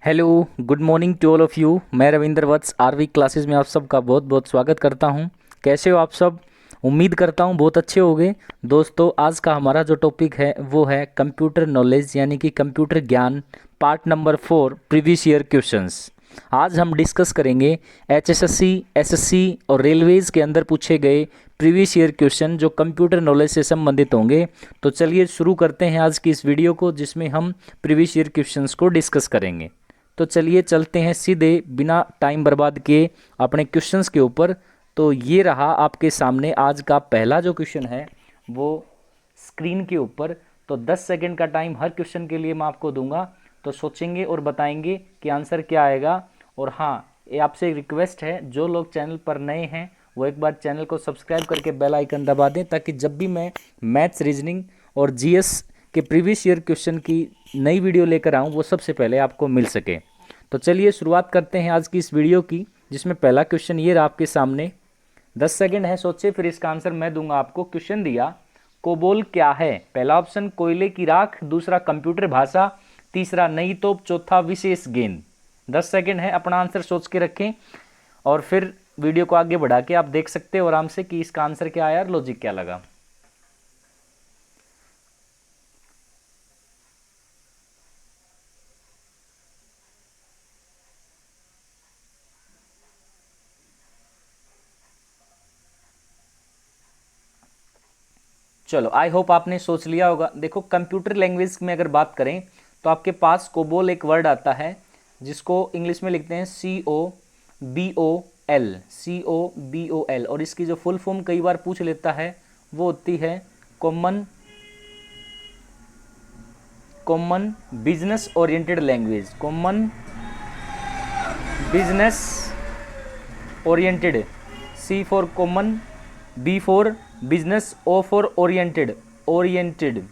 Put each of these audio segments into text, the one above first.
Hello, good morning to all of you. मैं रविंद्र वत्स RV classes में आप सबका बहुत बहुत स्वागत करता हूं। कैसे हो आप सब? उम्मीद करता हूं बहुत अच्छे होंगे। दोस्तों, आज का हमारा जो टॉपिक है वो है कंप्यूटर नॉलेज यानी कि कंप्यूटर ज्ञान, part number 4, previous year questions. आज हम डिस्कस करेंगे एचएसएससी, एसएससी और रेलवेज़ के अंदर पूछे गए प्रीवियस ईयर क्वेश्चन जो कंप्यूटर नॉलेज से संबंधित होंगे। तो चलिए शुरू करते हैं आज की इस वीडियो को, जिसमें हम प्रीवियस ईयर क्वेश्चंस को डिस्कस करेंगे। तो चलिए चलते हैं सीधे बिना टाइम बर्बाद किए अपने क्वेश्चंस के ऊपर। तो ये रहा आपके सामने आज का पहला जो क्वेश्चन है वो स्क्रीन के ऊपर। तो 10 सेकंड का टाइम हर क्वेश्चन के लिए मैं आपको दूंगा, तो सोचेंगे और बताएंगे कि आंसर क्या आएगा। और हाँ, ये आपसे एक रिक्वेस्ट है, जो लोग चैनल पर नए हैं वो एक बार चैनल को सब्सक्राइब करके बेल आइकन दबा दें, ताकि जब भी मैं मैथ्स, रीजनिंग और जीएस के प्रीवियस ईयर क्वेश्चन की नई वीडियो लेकर आऊँ वो सबसे पहले आपको मिल सके। तो चलिए शुरुआत करते हैं आज की इस वीडियो की, जिसमें पहला क्वेश्चन ये रहा आपके सामने। 10 सेकंड है, सोचिए, फिर इसका आंसर मैं दूंगा आपको। क्वेश्चन दिया, कोबोल क्या है? पहला ऑप्शन कोयले की राख, दूसरा कंप्यूटर भाषा, तीसरा नई तोप, चौथा विशेष गेंद। 10 सेकंड है, अपना आंसर सोच के रखें और फिर वीडियो को आगे बढ़ा के आप देख सकते हो आराम से कि इसका आंसर क्या आया और लॉजिक क्या लगा। चलो, आई होप आपने सोच लिया होगा। देखो, कंप्यूटर लैंग्वेज में अगर बात करें तो आपके पास कोबोल एक वर्ड आता है, जिसको इंग्लिश में लिखते हैं COBOL, COBOL। और इसकी जो फुल फॉर्म कई बार पूछ लेता है वो होती है common common business oriented language. Common business oriented, C for common, B for business, O for oriented, oriented,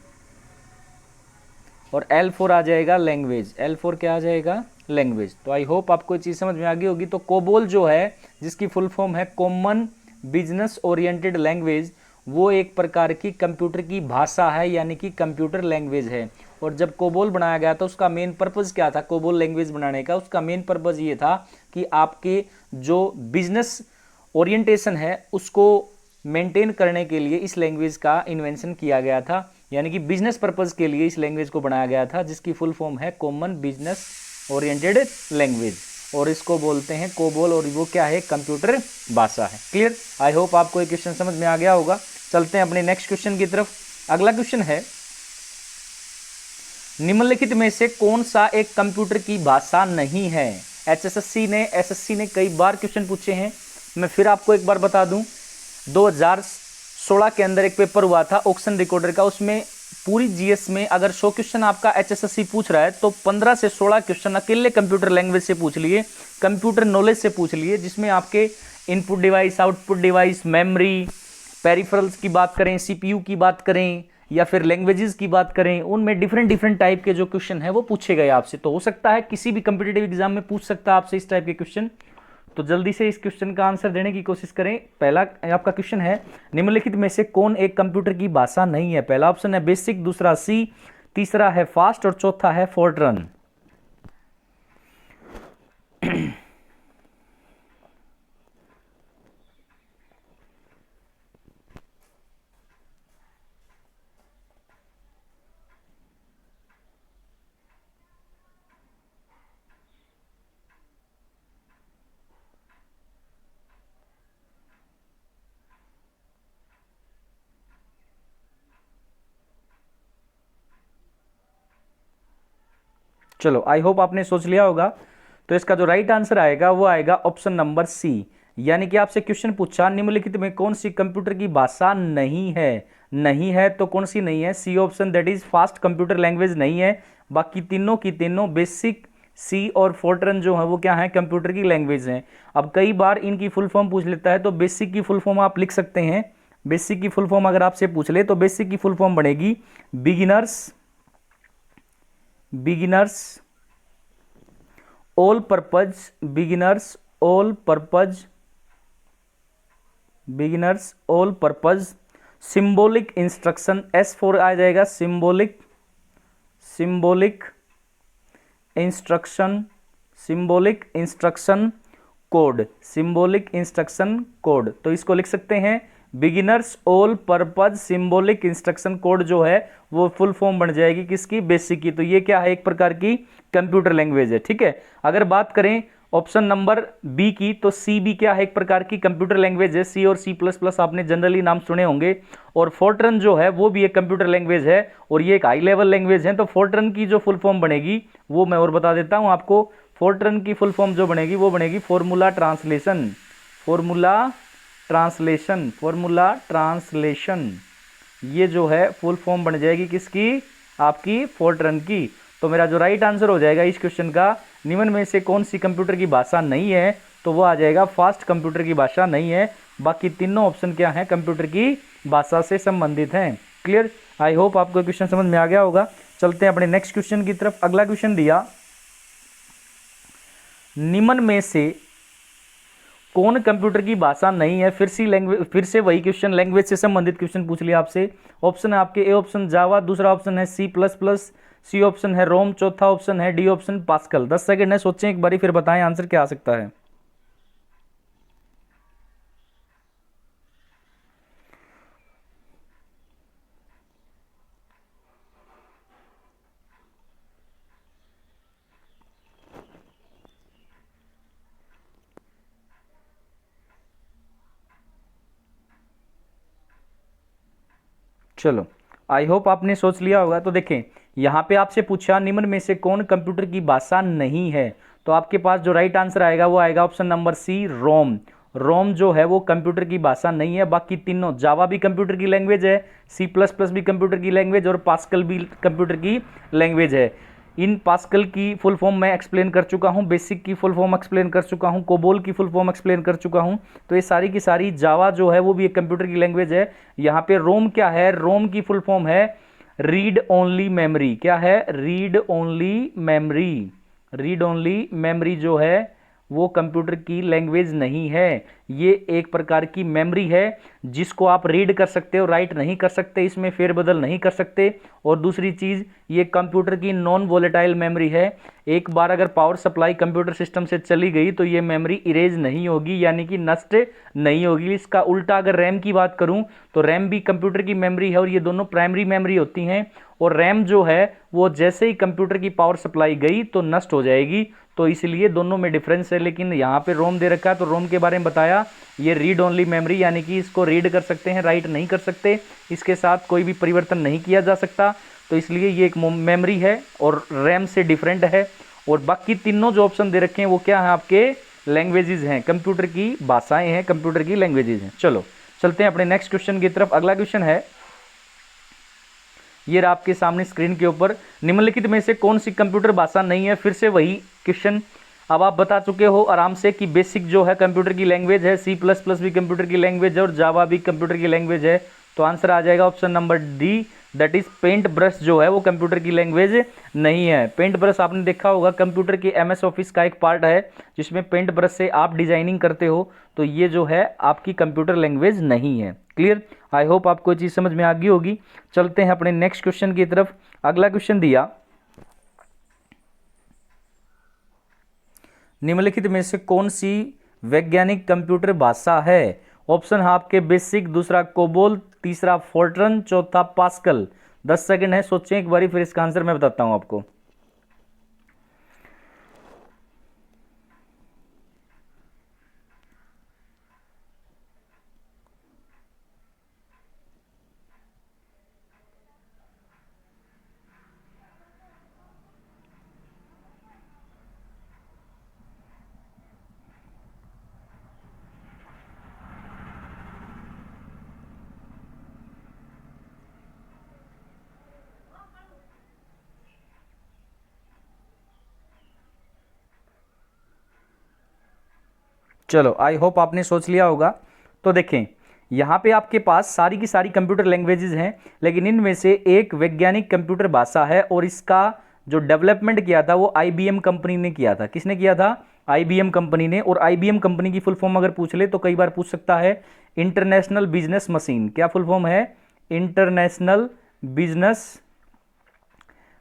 और L फॉर आ जाएगा लैंग्वेज। L फॉर क्या आ जाएगा? लैंग्वेज। तो आई होप आपको ये चीज़ समझ में आ गई होगी। तो कोबोल जो है, जिसकी फुल फॉर्म है कॉमन बिजनेस ओरिएंटेड लैंग्वेज, वो एक प्रकार की कंप्यूटर की भाषा है, यानी कि कंप्यूटर लैंग्वेज है। और जब कोबोल बनाया गया था उसका मेन पर्पज़ क्या था? कोबोल लैंग्वेज बनाने का उसका मेन पर्पज़ ये था कि आपके जो बिजनेस ओरिएंटेशन है उसको मेंटेन करने के लिए इस लैंग्वेज का इन्वेंशन किया गया था, यानी कि बिजनेस पर्पज़ के लिए इस लैंग्वेज को बनाया गया था, जिसकी फुल फॉर्म है कॉमन बिजनेस ओरिएंटेड लैंग्वेज। और इसको बोलते हैं कोबोल, और वो क्या है? कंप्यूटर भाषा है। क्लियर? आई होप आपको ये क्वेश्चन समझ में आ गया होगा। चलते हैं अपने नेक्स्ट क्वेश्चन की तरफ। अगला क्वेश्चन है, निम्नलिखित में से कौन सा एक कंप्यूटर की भाषा नहीं है? एसएससी ने कई बार क्वेश्चन पूछे हैं। मैं फिर आपको एक बार बता दूं, 2016 के अंदर एक पेपर हुआ था ऑक्शन रिकॉर्डर का। उसमें पूरी जीएस में अगर 100 क्वेश्चन आपका एचएसएससी पूछ रहा है तो 15 से 16 क्वेश्चन अकेले कंप्यूटर लैंग्वेज से पूछ लिए, कंप्यूटर नॉलेज से पूछ लिए, जिसमें आपके input device, output device, memory, peripherals की बात करें, सीपीयू की बात करें, या फिर लैंग्वेजेस की बात करें, उनमें डिफरेंट डिफरेंट टाइप के जो क्वेश्चन है वो पूछे गए आपसे। तो हो सकता है किसी भी कम्पिटेटिव एग्जाम में पूछ सकता है आपसे इस टाइप के क्वेश्चन। तो जल्दी से इस क्वेश्चन का आंसर देने की कोशिश करें। पहला आपका क्वेश्चन है, निम्नलिखित में से कौन एक कंप्यूटर की भाषा नहीं है? पहला ऑप्शन है बेसिक, दूसरा सी, तीसरा है फास्ट और चौथा है फोर्ट्रन। चलो, आई होप आपने सोच लिया होगा। तो इसका जो राइट आंसर आएगा वो आएगा ऑप्शन नंबर सी। यानी कि आपसे क्वेश्चन पूछा, निम्नलिखित में कौन सी कंप्यूटर की भाषा नहीं है? नहीं है तो कौन सी नहीं है? C option, that is fast computer language नहीं है। बाकी तीनों की तीनों बेसिक, सी और फोर्ट्रन जो है वो क्या है? कंप्यूटर की लैंग्वेज हैं। अब कई बार इनकी फुल फॉर्म पूछ लेता है, तो बेसिक की फुल फॉर्म आप लिख सकते हैं। बेसिक की फुल फॉर्म अगर आपसे पूछ ले तो बेसिक की फुल फॉर्म बनेगी beginners, beginners all purpose, beginners all purpose, beginners all purpose symbolic instruction. S for आ जाएगा symbolic, symbolic instruction symbolic instruction code, symbolic instruction code, तो इसको लिख सकते हैं beginners all purpose symbolic instruction code जो है वो फुल फॉर्म बन जाएगी किसकी, बेसिक की। तो ये क्या है, एक प्रकार की कंप्यूटर लैंग्वेज है, ठीक है। अगर बात करें ऑप्शन नंबर बी की, तो सी भी क्या है, एक प्रकार की कंप्यूटर लैंग्वेज है। सी और सी प्लस प्लस आपने जनरली नाम सुने होंगे। और फोर्ट्रन जो है वो भी एक कंप्यूटर लैंग्वेज है और ये एक हाई लेवल लैंग्वेज है। तो फोर्ट्रन की जो फुल फॉर्म बनेगी वो मैं और बता देता हूं आपको। फोर्ट्रन की फुल फॉर्म जो बनेगी वो बनेगी formula translation, formula translation, formula translation. ये जो है फुल फॉर्म बन जाएगी किसकी, आपकी फोर्ट्रन की। तो मेरा जो राइट आंसर हो जाएगा इस क्वेश्चन का, निम्न में से कौन सी कंप्यूटर की भाषा नहीं है, तो वो आ जाएगा फास्ट कंप्यूटर की भाषा नहीं है। बाकी तीनों ऑप्शन क्या है, कंप्यूटर की भाषा से संबंधित हैं। क्लियर, आई होप आपको क्वेश्चन समझ में आ गया होगा। चलते हैं अपने नेक्स्ट क्वेश्चन की तरफ। अगला क्वेश्चन दिया, निम्न में से कौन कंप्यूटर की भाषा नहीं है। फिर से वही क्वेश्चन, लैंग्वेज से संबंधित क्वेश्चन पूछ लिया आपसे। ऑप्शन है आपके ए ऑप्शन जावा, दूसरा ऑप्शन है C plus plus, C option है रोम, चौथा ऑप्शन है डी ऑप्शन पास्कल। 10 सेकंड है, सोचें एक बारी फिर बताएं आंसर क्या आ सकता है। चलो, आई होप आपने सोच लिया होगा। तो देखें, यहां पे आपसे पूछा निम्न में से कौन कंप्यूटर की भाषा नहीं है, तो आपके पास जो राइट आंसर आएगा वो आएगा ऑप्शन नंबर सी, रोम। रोम जो है वो कंप्यूटर की भाषा नहीं है। बाकी तीनों, जावा भी कंप्यूटर की लैंग्वेज है, सी प्लस प्लस भी कंप्यूटर की लैंग्वेज और पास्कल भी कंप्यूटर की लैंग्वेज है। इन पास्कल की फुल फॉर्म मैं एक्सप्लेन कर चुका हूं, बेसिक की फुल फॉर्म एक्सप्लेन कर चुका हूं, कोबोल की फुल फॉर्म एक्सप्लेन कर चुका हूं। तो ये सारी की सारी, जावा जो है वो भी एक कंप्यूटर की लैंग्वेज है। यहाँ पे रोम क्या है, रोम की फुल फॉर्म है रीड ओनली मेमोरी। क्या है, read only memory. Read only memory जो है वो कंप्यूटर की लैंग्वेज नहीं है। ये एक प्रकार की मेमोरी है जिसको आप रीड कर सकते हो, राइट नहीं कर सकते, इसमें फेरबदल नहीं कर सकते। और दूसरी चीज, ये कंप्यूटर की नॉन वोलेटाइल मेमोरी है। एक बार अगर पावर सप्लाई कंप्यूटर सिस्टम से चली गई तो ये मेमोरी इरेज नहीं होगी, यानी कि नष्ट नहीं होगी। इसका उल्टा अगर रैम की बात करूं तो रैम भी कंप्यूटर की मेमोरी है और ये दोनों प्राइमरी मेमोरी होती हैं। और रैम जो है वो जैसे ही कंप्यूटर की पावर सप्लाई गई तो नष्ट हो जाएगी। तो इसलिए दोनों में डिफरेंस है। लेकिन यहाँ पे रोम दे रखा है तो रोम के बारे में बताया, ये रीड ओनली मेमोरी, यानी कि इसको रीड कर सकते हैं, राइट नहीं कर सकते, इसके साथ कोई भी परिवर्तन नहीं किया जा सकता। तो इसलिए ये एक मेमोरी है और रैम से डिफरेंट है। और बाकी तीनों जो ऑप्शन दे रखे हैं वो क्या है, आपके लैंग्वेजेस हैं, कंप्यूटर की भाषाएं हैं, कंप्यूटर की लैंग्वेजेस हैं। चलो चलते हैं अपने नेक्स्ट क्वेश्चन की तरफ। अगला क्वेश्चन है, ये आपके सामने स्क्रीन के ऊपर, निम्नलिखित में से कौन सी कंप्यूटर भाषा नहीं है। फिर से वही क्वेश्चन, अब आप बता चुके हो आराम से कि बेसिक जो है कंप्यूटर की लैंग्वेज है, सी प्लस प्लस भी कंप्यूटर की लैंग्वेज है और जावा भी कंप्यूटर की लैंग्वेज है। तो आंसर आ जाएगा option number D, that is paint brush जो है वो कंप्यूटर की लैंग्वेज नहीं है। पेंट ब्रश आपने देखा होगा, कंप्यूटर की एमएस ऑफिस का एक पार्ट है जिसमें पेंट ब्रश से आप डिजाइनिंग करते हो। तो ये जो है आपकी कंप्यूटर लैंग्वेज नहीं है। क्लियर, आई होप आपको चीज समझ में आ गई होगी। चलते हैं अपने नेक्स्ट क्वेश्चन की तरफ। अगला क्वेश्चन दिया, निम्नलिखित में से कौन सी वैज्ञानिक कंप्यूटर भाषा है। ऑप्शन है आपके बेसिक, दूसरा कोबोल, तीसरा फोर्ट्रन, चौथा पास्कल। 10 सेकंड है, सोचें एक बारी, फिर इसका आंसर मैं बताता हूं आपको। चलो, आई होप आपने सोच लिया होगा। तो देखें, यहां पे आपके पास सारी की सारी कंप्यूटर लैंग्वेजेस हैं, लेकिन इनमें से एक वैज्ञानिक कंप्यूटर भाषा है और इसका जो डेवलपमेंट किया था वो आईबीएम कंपनी ने किया था। किसने किया था, आईबीएम कंपनी ने। और आईबीएम कंपनी की फुल फॉर्म अगर पूछ ले तो कई बार पूछ सकता है, इंटरनेशनल बिजनेस मशीन। क्या फुल फॉर्म है, इंटरनेशनल बिजनेस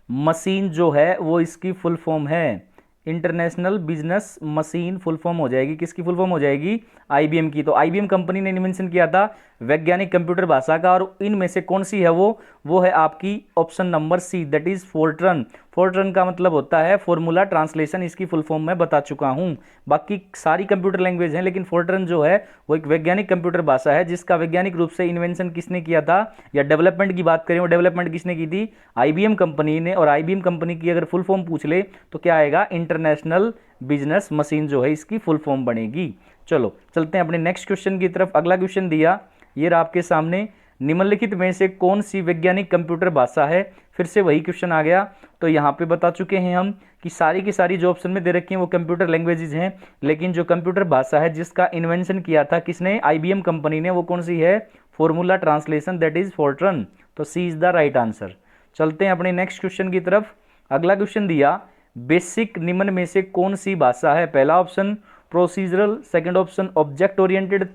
मशीन जो है वो इसकी फुल फॉर्म है। International business machine full form हो जाएगी, किसकी फुल फॉर्म हो जाएगी? आईबीएम की। तो आईबीएम कंपनी ने इन्वेंशन किया था वैज्ञानिक कंप्यूटर भाषा का, और इनमें से कौन सी है वो है आपकी option number C, that is Fortran. Fortran का मतलब होता है फॉर्मूला ट्रांसलेशन, इसकी फुल फॉर्म मैं बता चुका हूं। बाकी सारी कंप्यूटर लैंग्वेज हैं, लेकिन फोर्ट्रन जो है वो एक वैज्ञानिक कंप्यूटर भाषा है, जिसका वैज्ञानिक रूप से इन्वेंशन किसने किया था, या डेवलपमेंट की बात करें, वो डेवलपमेंट किसने की थी? आईबीएम कंपनी ने। और आईबीएम कंपनी की अगर फुल फॉर्म पूछ ले तो क्या आएगा? इंटरनेशनल बिजनेस मशीन जो है इसकी फुल फॉर्म बनेगी। चलो चलते हैं अपने नेक्स्ट क्वेश्चन की तरफ। अगला क्वेश्चन दिया ये रहा आपके सामने, निम्नलिखित में से कौन सी वैज्ञानिक कंप्यूटर भाषा है? फिर से वही क्वेश्चन आ गया। तो यहाँ पे बता चुके हैं हम कि सारी की सारी जो ऑप्शन में दे रखी हैं वो कंप्यूटर लैंग्वेजेज हैं, लेकिन जो कंप्यूटर भाषा है जिसका इन्वेंशन किया था किसने? आईबीएम कंपनी ने, वो कौन सी है? Formula translation, that is Fortran. तो सी इज द राइट आंसर। चलते हैं अपने नेक्स्ट क्वेश्चन की तरफ। अगला क्वेश्चन दिया, बेसिक निम्न में से कौन सी भाषा है? पहला option procedural, second option object oriented,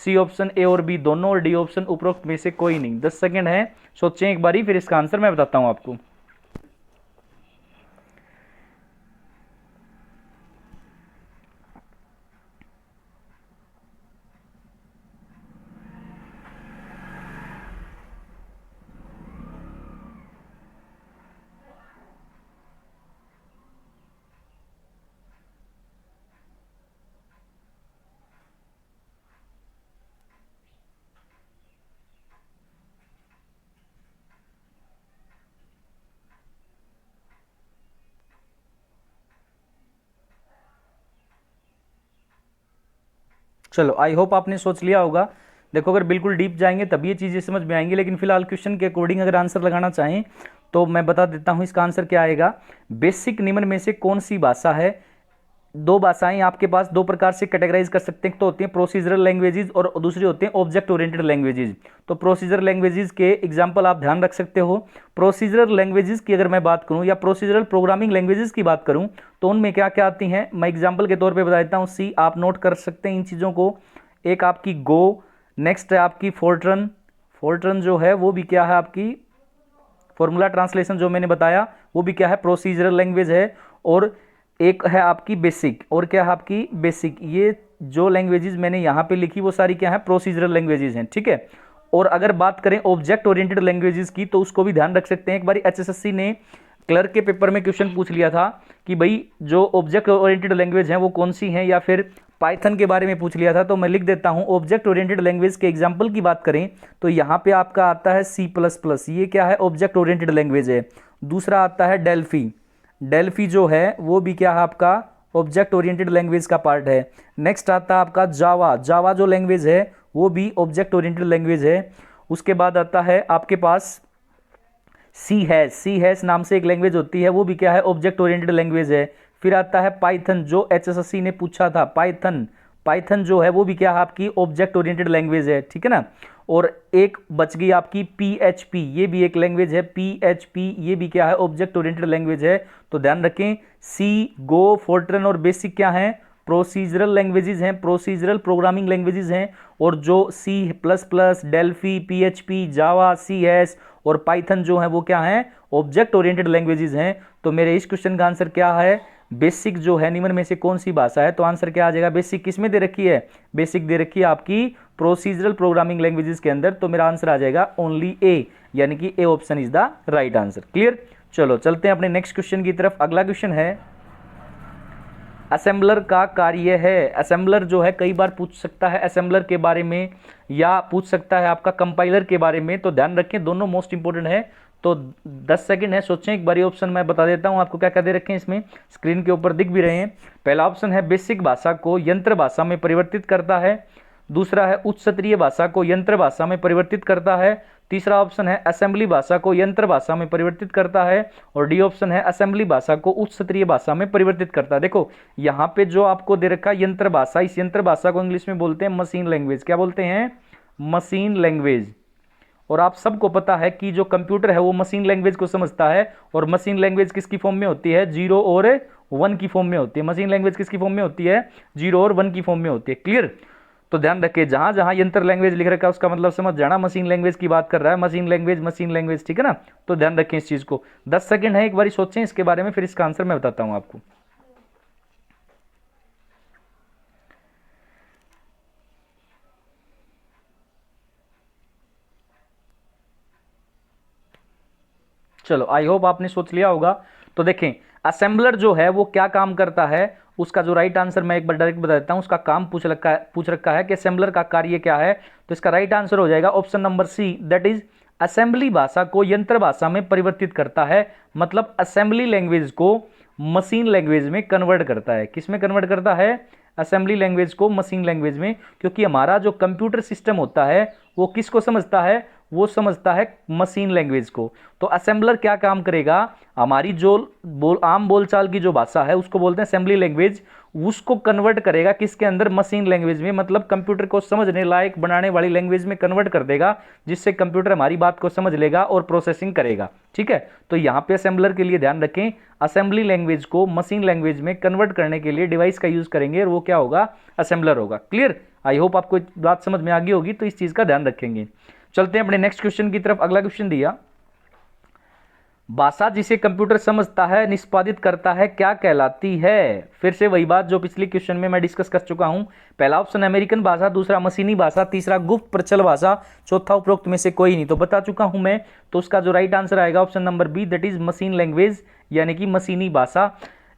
C option A और बी दोनों, और डी ऑप्शन उपरोक्त में से कोई नहीं। 10 सेकंड है, सोचें एक बारी, फिर इसका आंसर मैं बताता हूं आपको। चलो आई होप आपने सोच लिया होगा। देखो अगर बिल्कुल डीप जाएंगे तब ये चीज़ें समझ में आएंगी, लेकिन फिलहाल क्वेश्चन के अकॉर्डिंग अगर आंसर लगाना चाहें तो मैं बता देता हूं इसका आंसर क्या आएगा। बेसिक निम्न में से कौन सी भाषा है? दो भाषाएं आपके पास दो प्रकार से कैटेगराइज कर सकते हैं, तो होती हैं प्रोसीजरल लैंग्वेजेस और दूसरी होती हैं ऑब्जेक्ट ओरिएंटेड लैंग्वेजेस। तो प्रोसीजरल लैंग्वेजेस के एग्जांपल आप ध्यान रख सकते हो। प्रोसीजरल लैंग्वेजेस की अगर मैं बात करूं या प्रोसीजरल प्रोग्रामिंग लैंग्वेजेस की बात करूं तो उनमें क्या क्या आती हैं, मैं एग्जाम्पल के तौर पर बता देता हूँ। सी, आप नोट कर सकते हैं इन चीज़ों को। एक आपकी गो, नेक्स्ट है आपकी फोर्ट्रन। फोर्ट्रन जो है वो भी क्या है आपकी फॉर्मूला ट्रांसलेशन जो मैंने बताया, वो भी क्या है? प्रोसीजरल लैंग्वेज है। और एक है आपकी बेसिक, और क्या है आपकी बेसिक। ये जो लैंग्वेजेस मैंने यहाँ पे लिखी वो सारी क्या है? प्रोसीजरल लैंग्वेजेस हैं, ठीक है। और अगर बात करें ऑब्जेक्ट ओरिएंटेड लैंग्वेजेस की तो उसको भी ध्यान रख सकते हैं। एक बार एचएसएससी ने क्लर्क के पेपर में क्वेश्चन पूछ लिया था कि भाई जो ऑब्जेक्ट ओरिएंटेड लैंग्वेज हैं वो कौन सी हैं, या फिर पाइथन के बारे में पूछ लिया था। तो मैं लिख देता हूं, ऑब्जेक्ट ओरिएंटेड लैंग्वेज के एग्जांपल की बात करें तो यहां पे आपका आता है सी प्लस प्लस, ये क्या है? ऑब्जेक्ट ओरिएंटेड लैंग्वेज है। दूसरा आता है डेल्फी, डेल्फी जो है वो भी क्या है आपका? ऑब्जेक्ट ओरिएंटेड लैंग्वेज का पार्ट है। नेक्स्ट आता है आपका जावा, जावा जो लैंग्वेज है वो भी ऑब्जेक्ट ओरिएंटेड लैंग्वेज है। उसके बाद आता है आपके पास सी हैश, सी हैश नाम से एक लैंग्वेज होती है, वो भी क्या है? ऑब्जेक्ट ओरिएंटेड लैंग्वेज है। फिर आता है पाइथन, जो एचएसएससी ने पूछा था, पाइथन, पाइथन जो है वो भी क्या है आपकी? ऑब्जेक्ट ओरिएंटेड लैंग्वेज है, ठीक है ना। और एक बच गई आपकी पीएचपी, ये भी एक लैंग्वेज है, पीएचपी ये भी क्या है? ऑब्जेक्ट ओरिएंटेड लैंग्वेज है। तो ध्यान रखें, सी, गो, फोर्ट्रन और बेसिक क्या है? प्रोसीजरल लैंग्वेजेस हैं, प्रोसीजरल प्रोग्रामिंग लैंग्वेजेस हैं। और जो C plus plus, Delphi, PHP, Java, C S और पाइथन जो है वो क्या है? ऑब्जेक्ट ओरिएंटेड लैंग्वेजेस हैं। तो मेरे इस क्वेश्चन का आंसर क्या है? बेसिक जो है निम्न में से कौन सी भाषा है? तो आंसर क्या आ जाएगा? बेसिक किस में दे रखी है? बेसिक दे रखी है आपकी प्रोसीजरल प्रोग्रामिंग लैंग्वेजेस के अंदर। तो मेरा आंसर आ जाएगा ओनली ए, यानी कि A option is the right answer. Clear? चलो चलते हैं अपने नेक्स्ट क्वेश्चन की तरफ। अगला क्वेश्चन है, असेंबलर का कार्य है। असेंबलर जो है कई बार पूछ सकता है असेंबलर के बारे में, या पूछ सकता है आपका कंपाइलर के बारे में। तो ध्यान रखें दोनों मोस्ट इंपोर्टेंट है। तो 10 सेकंड है, सोचें एक बारी। ऑप्शन मैं बता देता हूं आपको क्या क्या दे रखे हैं इसमें, स्क्रीन के ऊपर दिख भी रहे हैं। पहला ऑप्शन है बेसिक भाषा को यंत्र भाषा में परिवर्तित करता है। दूसरा है उच्च स्तरीय भाषा को यंत्र भाषा में परिवर्तित करता है। तीसरा ऑप्शन है असेंबली भाषा को यंत्र भाषा में परिवर्तित करता है। और डी ऑप्शन है असेंबली भाषा को उच्च स्तरीय भाषा में परिवर्तित करता है। देखो यहाँ पे जो आपको दे रखा है यंत्र भाषा, इस यंत्र भाषा को इंग्लिश में बोलते हैं मशीन लैंग्वेज। क्या बोलते हैं? Machine language. और आप सबको पता है कि जो कंप्यूटर है वो मशीन लैंग्वेज को समझता है। और मशीन लैंग्वेज किसकी फॉर्म में होती है? 0 और 1 की फॉर्म में होती है। मशीन लैंग्वेज किसकी फॉर्म में होती है? 0 और 1 की फॉर्म में होती है। क्लियर? तो ध्यान रखिए, जहां जहां यंत्र लैंग्वेज लिख रखा है उसका मतलब समझ जाना मशीन लैंग्वेज की बात कर रहा है। मशीन लैंग्वेज, ठीक है ना। तो ध्यान रखें इस चीज को। 10 सेकंड है, एक बार सोचें इसके बारे में, फिर इसका आंसर मैं बताता हूं आपको। चलो आई होप आपने सोच लिया होगा। तो देखें असेंबलर जो है वो क्या काम करता है, उसका जो राइट आंसर मैं एक बार डायरेक्ट बता देता हूं, उसका काम पूछ रखा है कि असेंबलर का कार्य क्या है। तो इसका राइट आंसर हो जाएगा option number C, that is assembly भाषा को यंत्र भाषा में परिवर्तित करता है। मतलब असेंबली लैंग्वेज को मशीन लैंग्वेज में कन्वर्ट करता है। किस में कन्वर्ट करता है? असेंबली लैंग्वेज को मशीन लैंग्वेज में। क्योंकि हमारा जो कंप्यूटर सिस्टम होता है वो किसको समझता है? वो समझता है मशीन लैंग्वेज को। तो असेंबलर क्या काम करेगा? हमारी जो आम बोलचाल की जो भाषा है उसको बोलते हैं असेंबली लैंग्वेज, उसको कन्वर्ट करेगा किसके अंदर? मशीन लैंग्वेज में। मतलब कंप्यूटर को समझने लायक बनाने वाली लैंग्वेज में कन्वर्ट कर देगा, जिससे कंप्यूटर हमारी बात को समझ लेगा और प्रोसेसिंग करेगा। ठीक है, तो यहां पे असेंबलर के लिए ध्यान रखें, असेंबली लैंग्वेज को मशीन लैंग्वेज में कन्वर्ट करने के लिए डिवाइस का यूज करेंगे और वो क्या होगा? असेंबलर होगा। क्लियर? आई होप आपको बात समझ में आ गई होगी, तो इस चीज का ध्यान रखेंगे। चलते हैं अपने नेक्स्ट क्वेश्चन की तरफ। अगला क्वेश्चन दिया, भाषा जिसे कंप्यूटर समझता है निष्पादित करता है क्या कहलाती है? फिर से वही बात जो पिछले क्वेश्चन में मैं डिस्कस कर चुका हूं। पहला ऑप्शन अमेरिकन भाषा, दूसरा मशीनी भाषा, तीसरा गुप्त प्रचल भाषा, चौथा उपरोक्त में से कोई नहीं। तो बता चुका हूं मैं, तो उसका जो राइट आंसर आएगा option number B, that is machine language, यानी कि मशीनी भाषा,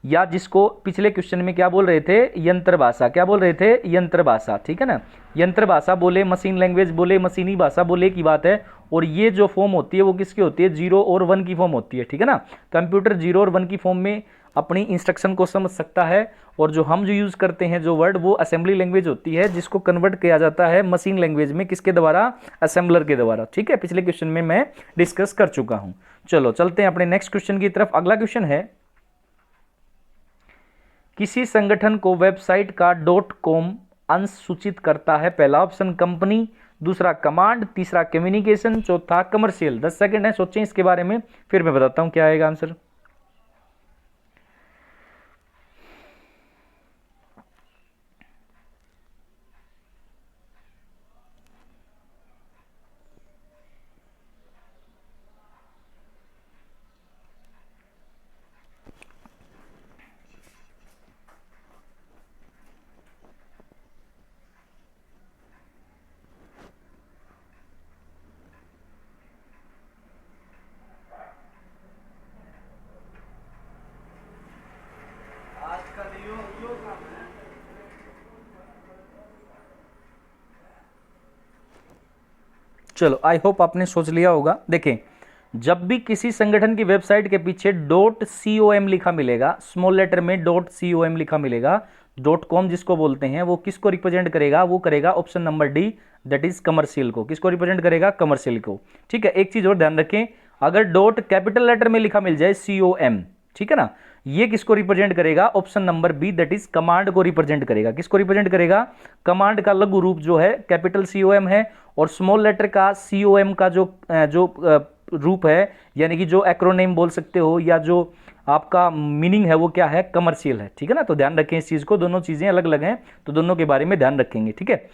या जिसको पिछले क्वेश्चन में क्या बोल रहे थे? यंत्र भाषा। क्या बोल रहे थे? यंत्र भाषा। ठीक है ना, यंत्र भाषा बोले, मशीन लैंग्वेज बोले, मशीनी भाषा बोले की बात है। और ये जो फॉर्म होती है वो किसकी होती है? 0 और 1 की फॉर्म होती है। ठीक है ना, कंप्यूटर 0 और 1 की फॉर्म में अपनी इंस्ट्रक्शन को समझ सकता है। और जो हम जो यूज करते हैं जो वर्ड, वो असेंबली लैंग्वेज होती है, जिसको कन्वर्ट किया जाता है मशीन लैंग्वेज में। किसके द्वारा? असेंबलर के द्वारा। ठीक है, पिछले क्वेश्चन में मैं डिस्कस कर चुका हूं। चलो चलते हैं अपने नेक्स्ट क्वेश्चन की तरफ। अगला क्वेश्चन है, किसी संगठन को वेबसाइट का .com अंश सूचित करता है? पहला ऑप्शन कंपनी, दूसरा कमांड, तीसरा कम्युनिकेशन, चौथा कमर्शियल। 10 सेकंड है, सोचें इसके बारे में, फिर मैं बताता हूं क्या आएगा आंसर। चलो आई होप आपने सोच लिया होगा। देखें, जब भी किसी संगठन की वेबसाइट के पीछे .com लिखा मिलेगा, स्मॉल लेटर में .com लिखा मिलेगा, .com जिसको बोलते हैं, वो किसको रिप्रेजेंट करेगा? वो करेगा option number D, that is commercial को। किसको रिप्रेजेंट करेगा? कमर्शियल को। ठीक है, एक चीज और ध्यान रखें, अगर डॉट कैपिटल लेटर में लिखा मिल जाए COM, ठीक है ना, ये किसको रिप्रेजेंट करेगा? Option number B, that is command को रिप्रेजेंट करेगा। किसको रिप्रेजेंट करेगा? कमांड का लघु रूप जो है कैपिटल COM है, और स्मॉल लेटर का COM का जो रूप है, यानी कि जो एक्रोनेम बोल सकते हो, या जो आपका मीनिंग है, वो क्या है? कमर्शियल है। ठीक है ना, तो ध्यान रखें इस चीज को, दोनों चीजें अलग अलग हैं, तो दोनों के बारे में ध्यान रखेंगे। ठीक है,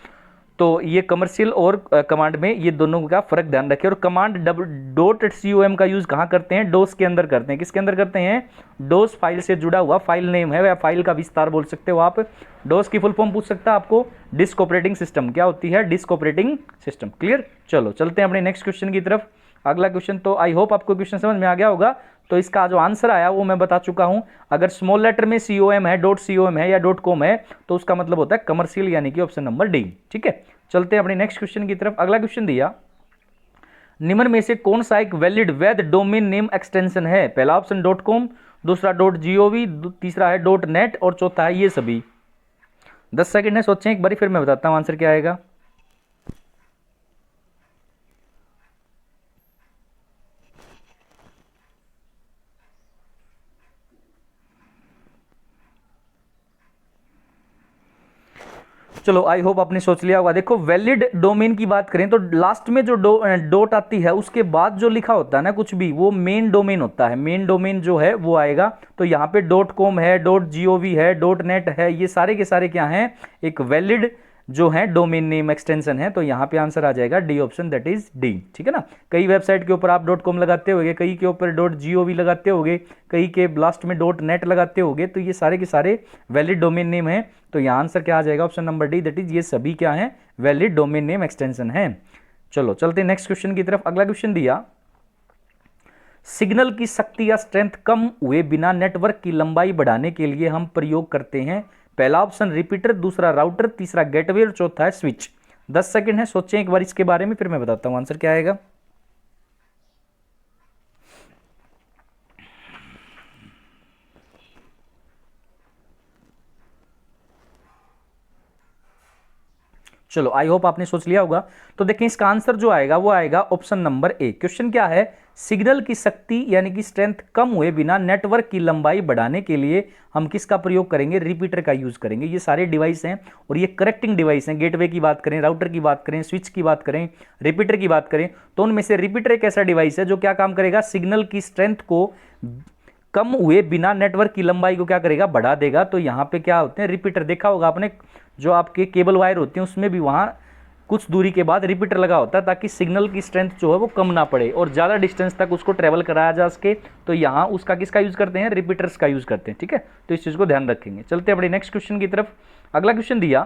तो ये कमर्शियल और कमांड में ये दोनों का फर्क ध्यान रखें। और कमांड .com का यूज कहाँ करते हैं? डोस के अंदर करते हैं। किसके अंदर करते हैं? डोस फाइल से जुड़ा हुआ फाइल नेम है, या फाइल का विस्तार बोल सकते हो आप। डोस की फुल फॉर्म पूछ सकता है आपको, डिस्क ऑपरेटिंग सिस्टम। क्या होती है? Disk operating system. क्लियर? चलो चलते हैं अपने नेक्स्ट क्वेश्चन की तरफ। अगला क्वेश्चन, तो आई होप आपको क्वेश्चन समझ में आ गया होगा। तो इसका जो आंसर आया वो मैं बता चुका हूं। अगर स्मॉल लेटर में COM है, .com है या .com है, तो उसका मतलब होता है कमर्शियल, यानी कि ऑप्शन नंबर डी। ठीक है, चलते हैं अपने नेक्स्ट क्वेश्चन की तरफ। अगला क्वेश्चन दिया, निम्न में से कौन सा एक वैध डोमेन नेम एक्सटेंशन है? पहला ऑप्शन .com, दूसरा .gov, तीसरा है .net और चौथा है ये सभी। 10 सेकंड है, सोचें एक बार, फिर मैं बताता हूं आंसर क्या आएगा। चलो आई होप आपने सोच लिया होगा। देखो, वैलिड डोमेन की बात करें तो लास्ट में जो डॉट आती है उसके बाद जो लिखा होता है ना कुछ भी, वो मेन डोमेन होता है। मेन डोमेन जो है वो आएगा। तो यहाँ पे .com है, .gov है, .net है, ये सारे के सारे क्या हैं? एक वैलिड जो है डोमेन नेम एक्सटेंशन है। तो यहाँ पे आंसर आ जाएगा D option, that is D. ठीक है ना, कई वेबसाइट के ऊपर आप .com लगाते होगे, कई के ऊपर .gov लगाते होगे, कई के लास्ट में .net लगाते होगे, तो ये सारे के सारे वैलिड डोमेन नेम है। तो यहाँ आंसर क्या आ जाएगा? Option number D, that is ये सभी क्या है? वैलिड डोमेन नेम एक्सटेंशन है। चलो चलते नेक्स्ट क्वेश्चन की तरफ। अगला क्वेश्चन दिया, सिग्नल की शक्ति या स्ट्रेंथ कम हुए बिना नेटवर्क की लंबाई बढ़ाने के लिए हम प्रयोग करते हैं? पहला ऑप्शन रिपीटर, दूसरा राउटर, तीसरा गेटवे और चौथा है स्विच। 10 सेकंड है, सोचें एक बार इसके बारे में, फिर मैं बताता हूं आंसर क्या आएगा। चलो, आई होप आपने सोच लिया होगा। तो देखें, इसका आंसर जो आएगा वो आएगा ऑप्शन नंबर ए। क्वेश्चन क्या है? सिग्नल की शक्ति यानी कि स्ट्रेंथ कम हुए बिना नेटवर्क की लंबाई बढ़ाने के लिए हम किसका प्रयोग करेंगे? रिपीटर का यूज करेंगे। ये सारे डिवाइस हैं और ये करेक्टिंग डिवाइस हैं। गेटवे की बात करें, राउटर की बात करें, स्विच की बात करें, रिपीटर की बात करें, तो उनमें से रिपीटर एक ऐसा डिवाइस है जो क्या काम करेगा? सिग्नल की स्ट्रेंथ को कम हुए बिना नेटवर्क की लंबाई को क्या करेगा? बढ़ा देगा। तो यहाँ पे क्या होते हैं? रिपीटर। देखा होगा आपने, जो आपके केबल वायर होते हैं उसमें भी वहाँ कुछ दूरी के बाद रिपीटर लगा होता है, ताकि सिग्नल की स्ट्रेंथ जो है वो कम ना पड़े और ज़्यादा डिस्टेंस तक उसको ट्रेवल कराया जा सके। तो यहाँ उसका किसका यूज़ करते हैं? रिपीटर्स का यूज़ करते हैं। ठीक है, तो इस चीज़ को ध्यान रखेंगे। चलते हैं अपने नेक्स्ट क्वेश्चन की तरफ। अगला क्वेश्चन दिया,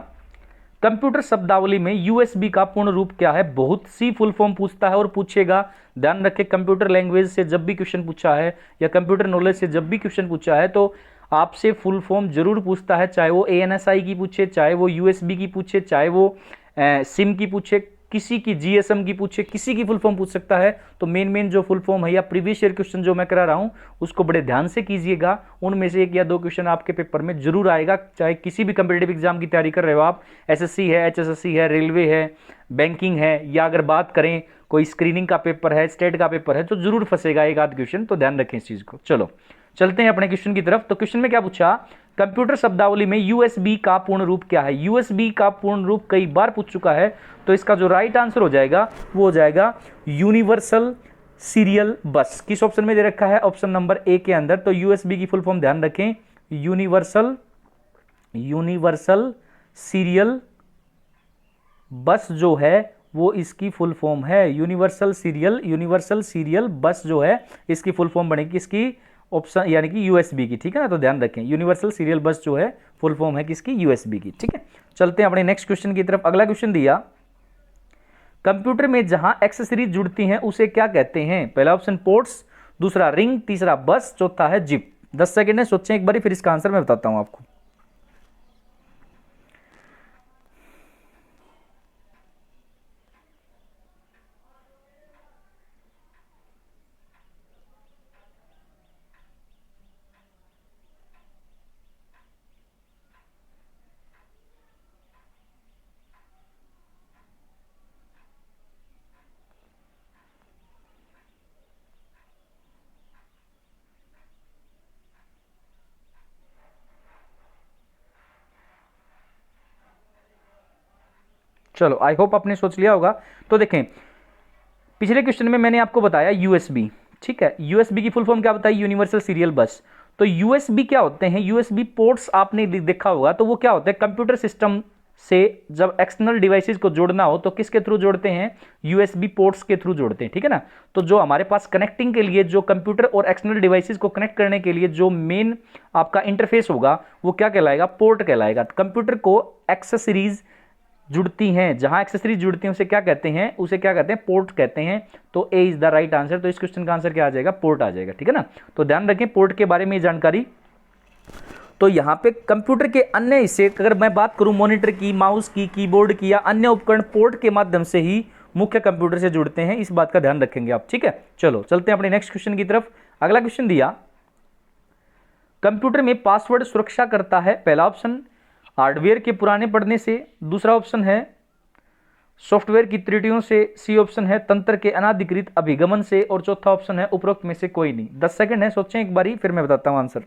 कंप्यूटर शब्दावली में यूएसबी का पूर्ण रूप क्या है? बहुत सी फुल फॉर्म पूछता है और पूछेगा। ध्यान रखें, कंप्यूटर लैंग्वेज से जब भी क्वेश्चन पूछा है या कंप्यूटर नॉलेज से जब भी क्वेश्चन पूछा है तो आपसे फुल फॉर्म जरूर पूछता है, चाहे वो एएनएसआई की पूछे, चाहे वो यूएसबी की पूछे, चाहे वो सिम की पूछे, किसी की जीएसएम की पूछे, किसी की फुल फॉर्म पूछ सकता है। तो मेन जो फुल फॉर्म है या प्रीवियस ईयर क्वेश्चन जो मैं करा रहा हूं उसको बड़े ध्यान से कीजिएगा। उनमें से एक या दो क्वेश्चन आपके पेपर में जरूर आएगा, चाहे किसी भी कंपिटेटिव एग्जाम की तैयारी कर रहे हो आप। एसएससी है, एचएसएससी है, रेलवे है, बैंकिंग है, या अगर बात करें कोई स्क्रीनिंग का पेपर है, स्टेट का पेपर है, तो जरूर फंसेगा एक आध क्वेश्चन। तो ध्यान रखें इस चीज को। चलो चलते हैं अपने क्वेश्चन की तरफ। तो क्वेश्चन में क्या पूछा? कंप्यूटर शब्दावली में यूएसबी का पूर्ण रूप क्या है? यूएसबी का पूर्ण रूप कई बार पूछ चुका है, तो इसका जो राइट आंसर हो जाएगा वो हो जाएगा यूनिवर्सल सीरियल बस। किस ऑप्शन में दे रखा है? ऑप्शन नंबर ए के अंदर। तो यूएसबी की फुल फॉर्म ध्यान रखें, यूनिवर्सल सीरियल बस जो है वो इसकी फुल फॉर्म है। यूनिवर्सल सीरियल बस जो है इसकी फुल फॉर्म बनेगी इसकी ऑप्शन यानी कि यूएसबी की। ठीक है ना, तो ध्यान रखें, यूनिवर्सल सीरियल बस जो है फुल फॉर्म है किसकी? यूएसबी की। ठीक है, चलते हैं अपने नेक्स्ट क्वेश्चन की तरफ। अगला क्वेश्चन दिया, कंप्यूटर में जहां एक्सेसरीज जुड़ती हैं उसे क्या कहते हैं? पहला ऑप्शन पोर्ट्स, दूसरा रिंग, तीसरा बस, चौथा है जिप। 10 सेकंड है, सोचें एक बार, फिर इसका आंसर मैं बताता हूं आपको। चलो, आई होप आपने सोच लिया होगा। तो देखें, पिछले क्वेश्चन में मैंने आपको बताया यूएसबी। ठीक है, यूएसबी की फुल फॉर्म क्या बताई? यूनिवर्सल सीरियल बस। तो यूएसबी क्या होते हैं? यूएसबी पोर्ट्स आपने देखा होगा, तो वो क्या होता है? कंप्यूटर सिस्टम से जब एक्सटर्नल डिवाइसेस को जोड़ना हो तो किसके थ्रू जोड़ते हैं? यूएसबी पोर्ट्स के थ्रू जोड़ते हैं। ठीक है ना, तो जो हमारे पास कनेक्टिंग के लिए, जो कंप्यूटर और एक्सटर्नल डिवाइसेस को कनेक्ट करने के लिए जो मेन आपका इंटरफेस होगा वो क्या कहलाएगा? पोर्ट कहलाएगा। कंप्यूटर को एक्सेसरीज जुड़ती हैं, जहां एक्सेसरीज जुड़ती हैं उसे क्या कहते हैं? उसे क्या कहते हैं? पोर्ट कहते हैं। तो ए इज द राइट आंसर। तो इस क्वेश्चन का आंसर क्या आ जाएगा? पोर्ट आ जाएगा। ठीक है ना, तो ध्यान रखें पोर्ट के बारे में जानकारी। तो यहां पे कंप्यूटर के अन्य हिस्से, अगर मैं बात करूं मॉनिटर की, माउस की, कीबोर्ड की या अन्य उपकरण पोर्ट के माध्यम से ही मुख्य कंप्यूटर से जुड़ते हैं। इस बात का ध्यान रखेंगे आप। ठीक है, चलो चलते हैं अपने नेक्स्ट क्वेश्चन की तरफ। अगला क्वेश्चन दिया, कंप्यूटर में पासवर्ड सुरक्षा करता है। पहला ऑप्शन हार्डवेयर के पुराने पढ़ने से, दूसरा ऑप्शन है सॉफ्टवेयर की त्रुटियों से, सी ऑप्शन है तंत्र के अनाधिकृत अभिगमन से, और चौथा ऑप्शन है उपरोक्त में से कोई नहीं। 10 सेकंड है, सोचें एक बारी, फिर मैं बताता हूं आंसर।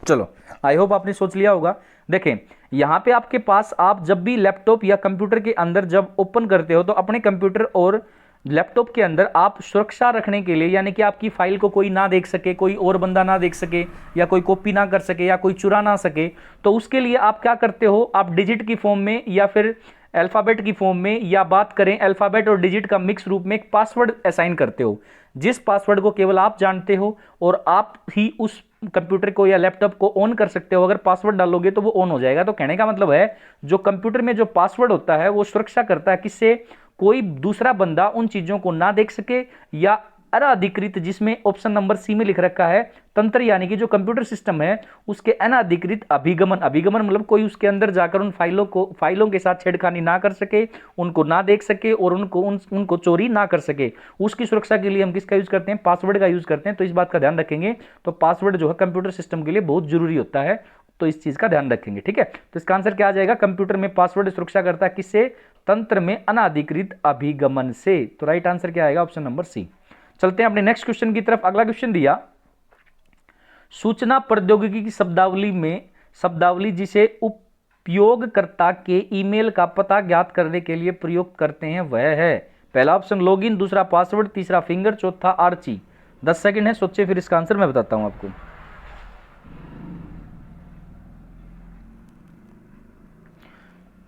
चलो, आई होप आपने सोच लिया होगा। देखें, यहां पे आपके पास, आप जब भी लैपटॉप या कंप्यूटर के अंदर जब ओपन करते हो तो अपने कंप्यूटर और लैपटॉप के अंदर आप सुरक्षा रखने के लिए, यानी कि आपकी फाइल को कोई ना देख सके, कोई और बंदा ना देख सके, या कोई कॉपी ना कर सके, या कोई चुरा ना सके, तो उसके लिए आप क्या करते हो? आप डिजिट की फॉर्म में या फिर अल्फ़ाबेट की फॉर्म में, या बात करें अल्फ़ाबेट और डिजिट का मिक्स रूप में एक पासवर्ड असाइन करते हो, जिस पासवर्ड को केवल आप जानते हो और आप ही उस कंप्यूटर को या लैपटॉप को ऑन कर सकते हो। अगर पासवर्ड डालोगे तो वो ऑन हो जाएगा। तो कहने का मतलब है जो कंप्यूटर में जो पासवर्ड होता है वो सुरक्षा करता है किससे, कोई दूसरा बंदा उन चीजों को ना देख सके, या अनाधिकृत, जिसमें ऑप्शन नंबर सी में लिख रखा है तंत्र, यानी कि जो कंप्यूटर सिस्टम है उसके अनाधिकृत अभिगमन, अभिगमन मतलब कोई उसके अंदर जाकर उन फाइलों के साथ छेड़खानी ना कर सके, उनको ना देख सके और उनको चोरी ना कर सके। उसकी सुरक्षा के लिए हम किसका यूज करते हैं, पासवर्ड का यूज करते हैं। तो इस बात का ध्यान रखेंगे। तो पासवर्ड जो है कंप्यूटर सिस्टम के लिए बहुत जरूरी होता है, तो इस चीज का ध्यान रखेंगे। ठीक है, तो इसका आंसर क्या आ जाएगा, कंप्यूटर में पासवर्ड सुरक्षा करता है किससे, तंत्र में अनाधिकृत अभिगमन से। तो राइट आंसर क्या आएगा, ऑप्शन नंबर सी। चलते हैं अपने नेक्स्ट क्वेश्चन की तरफ। अगला क्वेश्चन दिया, सूचना प्रौद्योगिकी की शब्दावली जिसे उपयोगकर्ता के ईमेल का पता ज्ञात करने के लिए प्रयोग करते हैं वह है, पहला ऑप्शन लॉगिन, दूसरा पासवर्ड, तीसरा फिंगर, चौथा आर्ची। 10 सेकंड है, सोचिए, फिर इसका आंसर मैं बताता हूं आपको।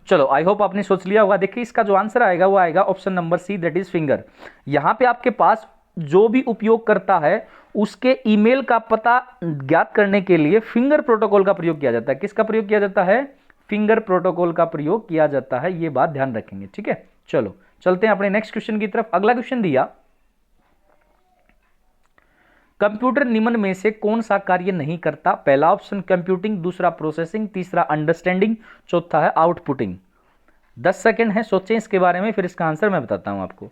चलो, आई होप आपने सोच लिया होगा। देखिए इसका जो आंसर आएगा वो आएगा option number C, that is finger. यहां पे आपके पास जो भी उपयोग करता है उसके ईमेल का पता ज्ञात करने के लिए फिंगर प्रोटोकॉल का प्रयोग किया जाता है। किसका प्रयोग किया जाता है, फिंगर प्रोटोकॉल का प्रयोग किया जाता है। ये बात ध्यान रखेंगे। ठीक है, चलो चलते हैं अपने नेक्स्ट क्वेश्चन की तरफ। अगला क्वेश्चन दिया, कंप्यूटर निम्न में से कौन सा कार्य नहीं करता, पहला ऑप्शन कंप्यूटिंग, दूसरा प्रोसेसिंग, तीसरा अंडरस्टैंडिंग, चौथा है आउटपुटिंग। 10 सेकंड है, सोचें इसके बारे में, फिर इसका आंसर मैं बताता हूं आपको।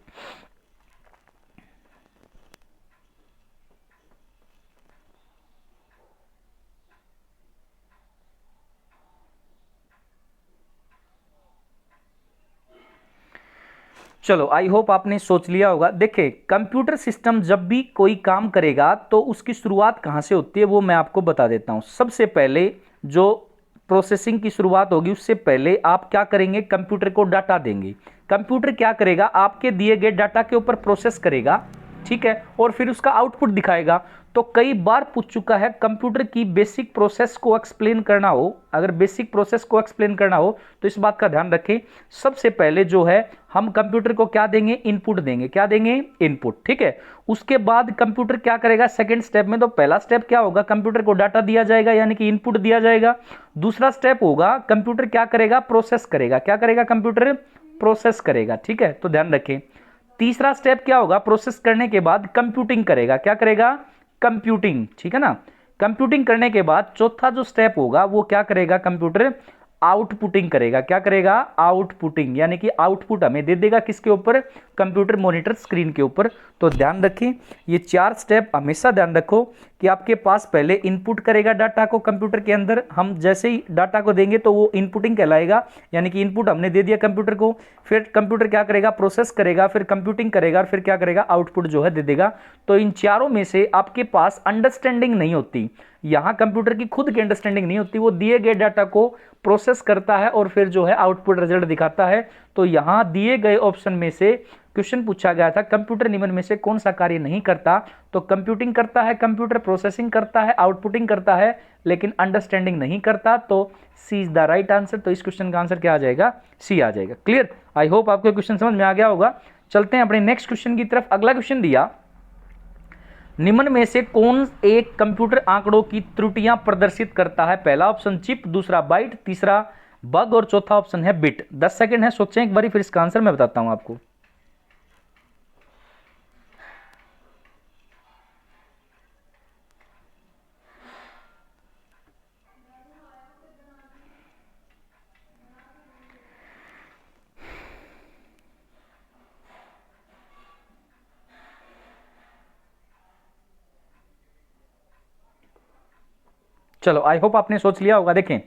चलो, आई होप आपने सोच लिया होगा। देखिए कंप्यूटर सिस्टम जब भी कोई काम करेगा तो उसकी शुरुआत कहां से होती है वो मैं आपको बता देता हूं। सबसे पहले जो प्रोसेसिंग की शुरुआत होगी उससे पहले आप क्या करेंगे, कंप्यूटर को डाटा देंगे। कंप्यूटर क्या करेगा, आपके दिए गए डाटा के ऊपर प्रोसेस करेगा, ठीक है, और फिर उसका आउटपुट दिखाएगा। तो कई बार पूछ चुका है, कंप्यूटर की बेसिक प्रोसेस को एक्सप्लेन करना हो, अगर बेसिक प्रोसेस को एक्सप्लेन करना हो तो इस बात का ध्यान रखें। सबसे पहले जो है हम कंप्यूटर को क्या देंगे, इनपुट देंगे। क्या देंगे, इनपुट। ठीक है, उसके बाद कंप्यूटर क्या करेगा सेकंड स्टेप में। तो पहला स्टेप क्या होगा, कंप्यूटर को डाटा दिया जाएगा यानी कि इनपुट दिया जाएगा। दूसरा स्टेप होगा कंप्यूटर क्या करेगा, प्रोसेस करेगा। क्या करेगा, कंप्यूटर प्रोसेस करेगा। ठीक है, तो ध्यान रखें। तीसरा स्टेप क्या होगा, प्रोसेस करने के बाद कंप्यूटिंग करेगा। क्या करेगा, कंप्यूटिंग। ठीक है ना, कंप्यूटिंग करने के बाद चौथा जो स्टेप होगा वो क्या करेगा, कंप्यूटर आउटपुटिंग करेगा। क्या करेगा, आउटपुटिंग, यानी कि आउटपुट हमें दे देगा किसके ऊपर, कंप्यूटर मॉनिटर स्क्रीन के ऊपर। तो ध्यान रखें ये 4 स्टेप हमेशा ध्यान रखो कि आपके पास पहले इनपुट करेगा डाटा को कंप्यूटर के अंदर, हम जैसे ही डाटा को देंगे तो वो इनपुटिंग कहलाएगा, यानी कि इनपुट हमने दे दिया कंप्यूटर को। फिर कंप्यूटर क्या करेगा, प्रोसेस करेगा, फिर कंप्यूटिंग करेगा और फिर क्या करेगा, आउटपुट जो है दे देगा। तो इन चारों में से आपके पास अंडरस्टैंडिंग नहीं होती, यहां कंप्यूटर की खुद की अंडरस्टैंडिंग नहीं होती, वो दिए गए डाटा को प्रोसेस करता है और फिर जो है आउटपुट रिजल्ट दिखाता है। तो यहां दिए गए ऑप्शन में से क्वेश्चन पूछा गया था, कंप्यूटर निम्न में से कौन सा कार्य नहीं करता, तो कंप्यूटिंग करता है, कंप्यूटर प्रोसेसिंग करता है, आउटपुटिंग करता है, लेकिन अंडरस्टैंडिंग नहीं करता। तो सी इज द राइट आंसर। तो इस क्वेश्चन का आंसर क्या आ जाएगा, सी आ जाएगा। क्लियर, आई होप आपको क्वेश्चन समझ में आ गया होगा। चलते हैं अपने नेक्स्ट क्वेश्चन की तरफ। अगला क्वेश्चन दिया, निम्न में से कौन एक कंप्यूटर आंकड़ों की त्रुटियां प्रदर्शित करता है, पहला ऑप्शन चिप, दूसरा बाइट, तीसरा बग और चौथा ऑप्शन है बिट। 10 सेकंड है, सोचें एक बारी, फिर इसका आंसर मैं बताता हूं आपको। चलो, आई होप आपने सोच लिया होगा। देखें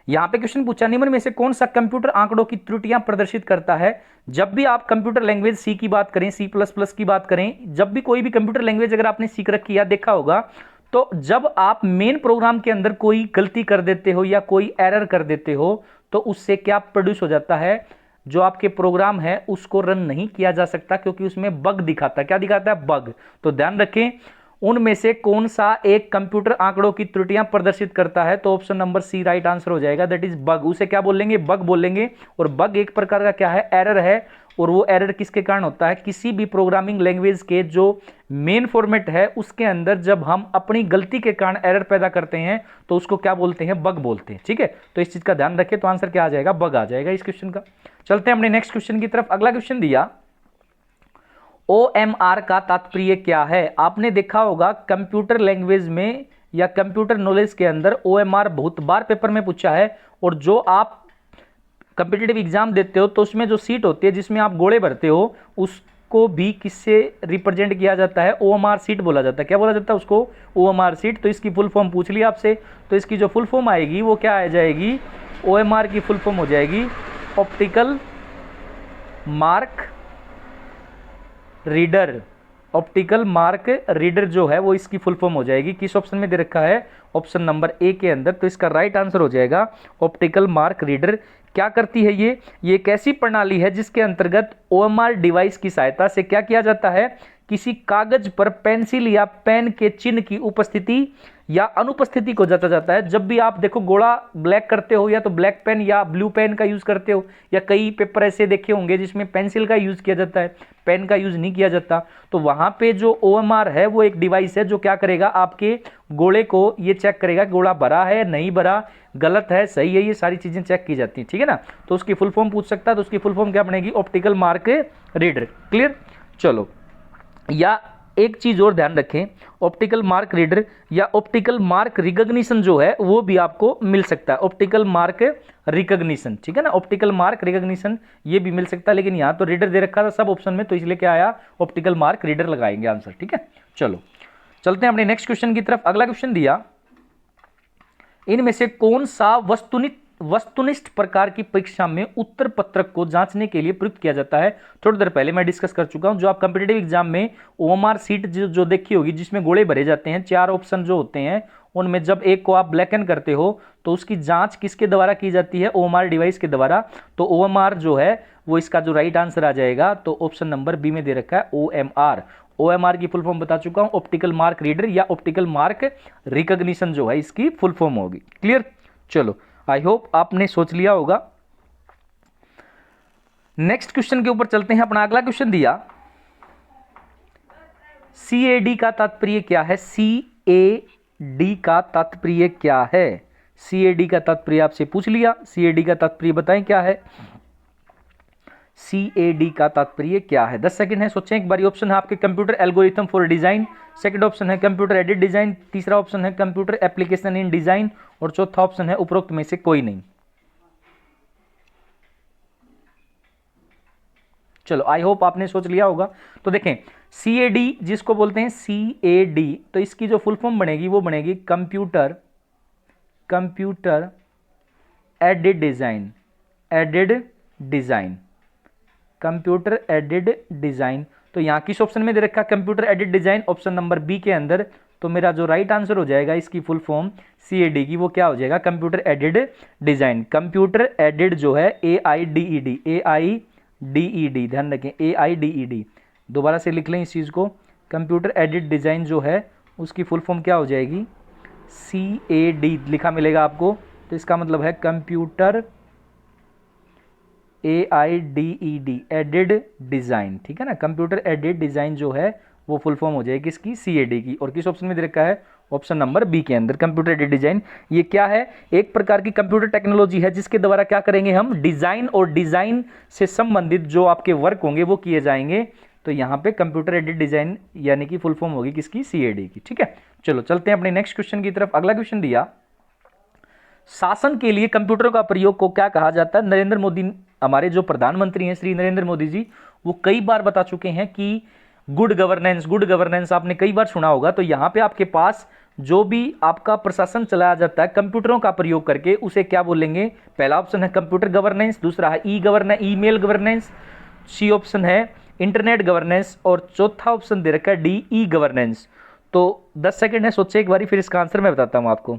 यहां पे क्वेश्चन पूछा, निम्न में से कौन सा कंप्यूटर आंकड़ों की त्रुटियां प्रदर्शित करता है। जब भी आप कंप्यूटर लैंग्वेज सी की बात करें, C++ की बात करें, जब भी कोई भी कंप्यूटर लैंग्वेज अगर आपने सीख रखी या देखा होगा, तो जब आप मेन प्रोग्राम के अंदर कोई गलती कर देते हो या कोई एरर कर देते हो तो उससे क्या प्रोड्यूस हो जाता है, जो आपके प्रोग्राम है उसको रन नहीं किया जा सकता क्योंकि उसमें बग दिखाता है। क्या दिखाता है, बग। तो ध्यान रखें, उनमें से कौन सा एक कंप्यूटर आंकड़ों की त्रुटियां प्रदर्शित करता है? तो option number C right answer हो जाएगा, दैट इज बग। उसे क्या बोलेंगे? बग बोलेंगे। और बग एक प्रकार का क्या है? एरर है। और वो एरर किसके कारण होता है? किसी भी प्रोग्रामिंग लैंग्वेज के जो मेन फॉर्मेट है उसके अंदर जब हम अपनी गलती के कारण एरर पैदा करते हैं तो उसको क्या बोलते हैं? बग बोलते हैं। ठीक है, तो इस चीज का ध्यान रखें। तो आंसर क्या आ जाएगा? बग आ जाएगा इस क्वेश्चन का। चलते हैं अपने नेक्स्ट क्वेश्चन की तरफ। अगला क्वेश्चन दिया, OMR का तात्पर्य क्या है? आपने देखा होगा कंप्यूटर लैंग्वेज में या कंप्यूटर नॉलेज के अंदर OMR बहुत बार पेपर में पूछा है। और जो आप कंपिटिटिव एग्जाम देते हो तो उसमें जो सीट होती है जिसमें आप गोले भरते हो उसको भी किससे रिप्रेजेंट किया जाता है? OMR सीट बोला जाता है। क्या बोला जाता है उसको? OMR seat. तो इसकी फुल फॉर्म पूछ लिया आपसे, तो इसकी जो फुल फॉर्म आएगी वो क्या आ जाएगी? OMR की फुल फॉर्म हो जाएगी optical mark reader. Optical mark reader जो है वो इसकी फुल फॉर्म हो जाएगी। किस ऑप्शन में दे रखा है? ऑप्शन नंबर ए के अंदर। तो इसका राइट आंसर हो जाएगा ऑप्टिकल मार्क रीडर। क्या करती है ये? एक ऐसी प्रणाली है जिसके अंतर्गत OMR डिवाइस की सहायता से क्या किया जाता है? किसी कागज पर पेंसिल या पेन के चिन्ह की उपस्थिति या अनुपस्थिति को जांचा जाता है। जब भी आप देखो गोला ब्लैक करते हो या तो ब्लैक पेन या ब्लू पेन का यूज करते हो, या कई पेपर ऐसे देखे होंगे जिसमें पेंसिल का यूज किया जाता है, पेन का यूज नहीं किया जाता, तो वहां पे जो OMR है वो एक डिवाइस है जो क्या करेगा? आपके गोले को ये चेक करेगा गोला भरा है नहीं भरा, गलत है सही है, ये सारी चीजें चेक की जाती हैं। ठीक है ना? तो उसकी फुल फॉर्म पूछ सकता है, तो उसकी फुल फॉर्म क्या बनेगी? Optical mark reader. क्लियर? चलो, या एक चीज और ध्यान रखें, ऑप्टिकल मार्क रीडर या ऑप्टिकल मार्क रिकॉग्निशन जो है वो भी आपको मिल सकता है। ऑप्टिकल मार्क रिकॉग्निशन, ठीक है ना? ऑप्टिकल मार्क रिकॉग्निशन ये भी मिल सकता है, लेकिन यहां तो रीडर दे रखा था सब ऑप्शन में, तो इसलिए क्या आया? ऑप्टिकल मार्क रीडर लगाएंगे आंसर। ठीक है, चलो चलते हैं अपने नेक्स्ट क्वेश्चन की तरफ। अगला क्वेश्चन दिया, इनमें से कौन सा वस्तुनिष्ठ प्रकार की परीक्षा में उत्तर पत्रक को जांचने के लिए प्रयुक्त किया जाता है? थोड़ी देर पहले मैं डिस्कस कर चुका हूं। जो आप कंपिटेटिव एग्जाम में OMR सीट जो देखी होगी जिसमें गोले भरे जाते हैं, 4 ऑप्शन जो होते हैं उनमें जब एक को आप ब्लैकन करते हो तो उसकी जांच किसके द्वारा की जाती है? OMR डिवाइस के द्वारा। तो OMR जो है वो इसका जो राइट आंसर आ जाएगा, तो ऑप्शन नंबर बी में दे रखा है OMR। OMR की फुल फॉर्म बता चुका हूं, ऑप्टिकल मार्क रीडर या ऑप्टिकल मार्क रिकॉग्निशन जो है इसकी फुल फॉर्म होगी। क्लियर? चलो, आई होप आपने सोच लिया होगा। नेक्स्ट क्वेश्चन के ऊपर चलते हैं। अपना अगला क्वेश्चन दिया, CAD का तात्पर्य क्या है? CAD का तात्पर्य क्या है? CAD का तात्पर्य आपसे पूछ लिया, CAD का तात्पर्य बताएं क्या है? CAD का तात्पर्य क्या है? 10 सेकंड है, सोचें एक बारी। ऑप्शन है आपके computer algorithm for design, second option है कंप्यूटर एडेड डिजाइन, तीसरा ऑप्शन है कंप्यूटर एप्लीकेशन इन डिजाइन, और चौथा ऑप्शन है उपरोक्त में से कोई नहीं। चलो, आई होप आपने सोच लिया होगा। तो देखें, CAD जिसको बोलते हैं CAD, तो इसकी जो फुल फॉर्म बनेगी वो बनेगी computer aided design, computer aided design. तो यहां किस ऑप्शन में दे रखा है? Computer aided design, option number B के अंदर। तो मेरा जो राइट आंसर हो जाएगा इसकी फुल फॉर्म CAD की, वो क्या हो जाएगा? Computer aided design. Computer added जो है AIDED, ध्यान रखें AIDED। दोबारा से लिख लें इस चीज को, कंप्यूटर एडेड डिजाइन जो है उसकी फुल फॉर्म क्या हो जाएगी? CAD लिखा मिलेगा आपको। तो इसका मतलब है कंप्यूटर AIDED एडेड डिजाइन। ठीक है ना? कंप्यूटर एडेड डिजाइन जो है वो फुल फॉर्म हो जाएगी इसकी CAD की। और किस ऑप्शन में दे रखा है? ऑप्शन नंबर बी के अंदर, कंप्यूटर एडेड डिजाइन। ये क्या है? एक प्रकार की कंप्यूटर टेक्नोलॉजी है जिसके द्वारा क्या करेंगे हम? डिजाइन और डिजाइन से संबंधित जो आपके वर्क होंगे वो किए जाएंगे। तो यहाँ पे कंप्यूटर एडेड डिजाइन यानी कि फुल फॉर्म होगी किसकी? CAD की। ठीक है, चलो चलते हैं अपने नेक्स्ट क्वेश्चन की तरफ। अगला क्वेश्चन दिया, शासन के लिए कंप्यूटर का प्रयोग को क्या कहा जाता है? नरेंद्र मोदी, हमारे जो प्रधानमंत्री हैं श्री नरेंद्र मोदी जी, वो कई बार बता चुके हैं कि गुड गवर्नेंस आपने कई बार सुना होगा। तो यहां पे आपके पास जो भी आपका प्रशासन चलाया जाता है कंप्यूटरों का प्रयोग करके, उसे क्या बोलेंगे? पहला ऑप्शन है कंप्यूटर गवर्नेंस, दूसरा है ईमेल गवर्नेंस, सी ऑप्शन है इंटरनेट गवर्नेंस, और चौथा ऑप्शन दे रखा है DE गवर्नेंस। तो 10 सेकंड है, सोचे एक बारी, फिर इसका आंसर मैं बताता हूं आपको।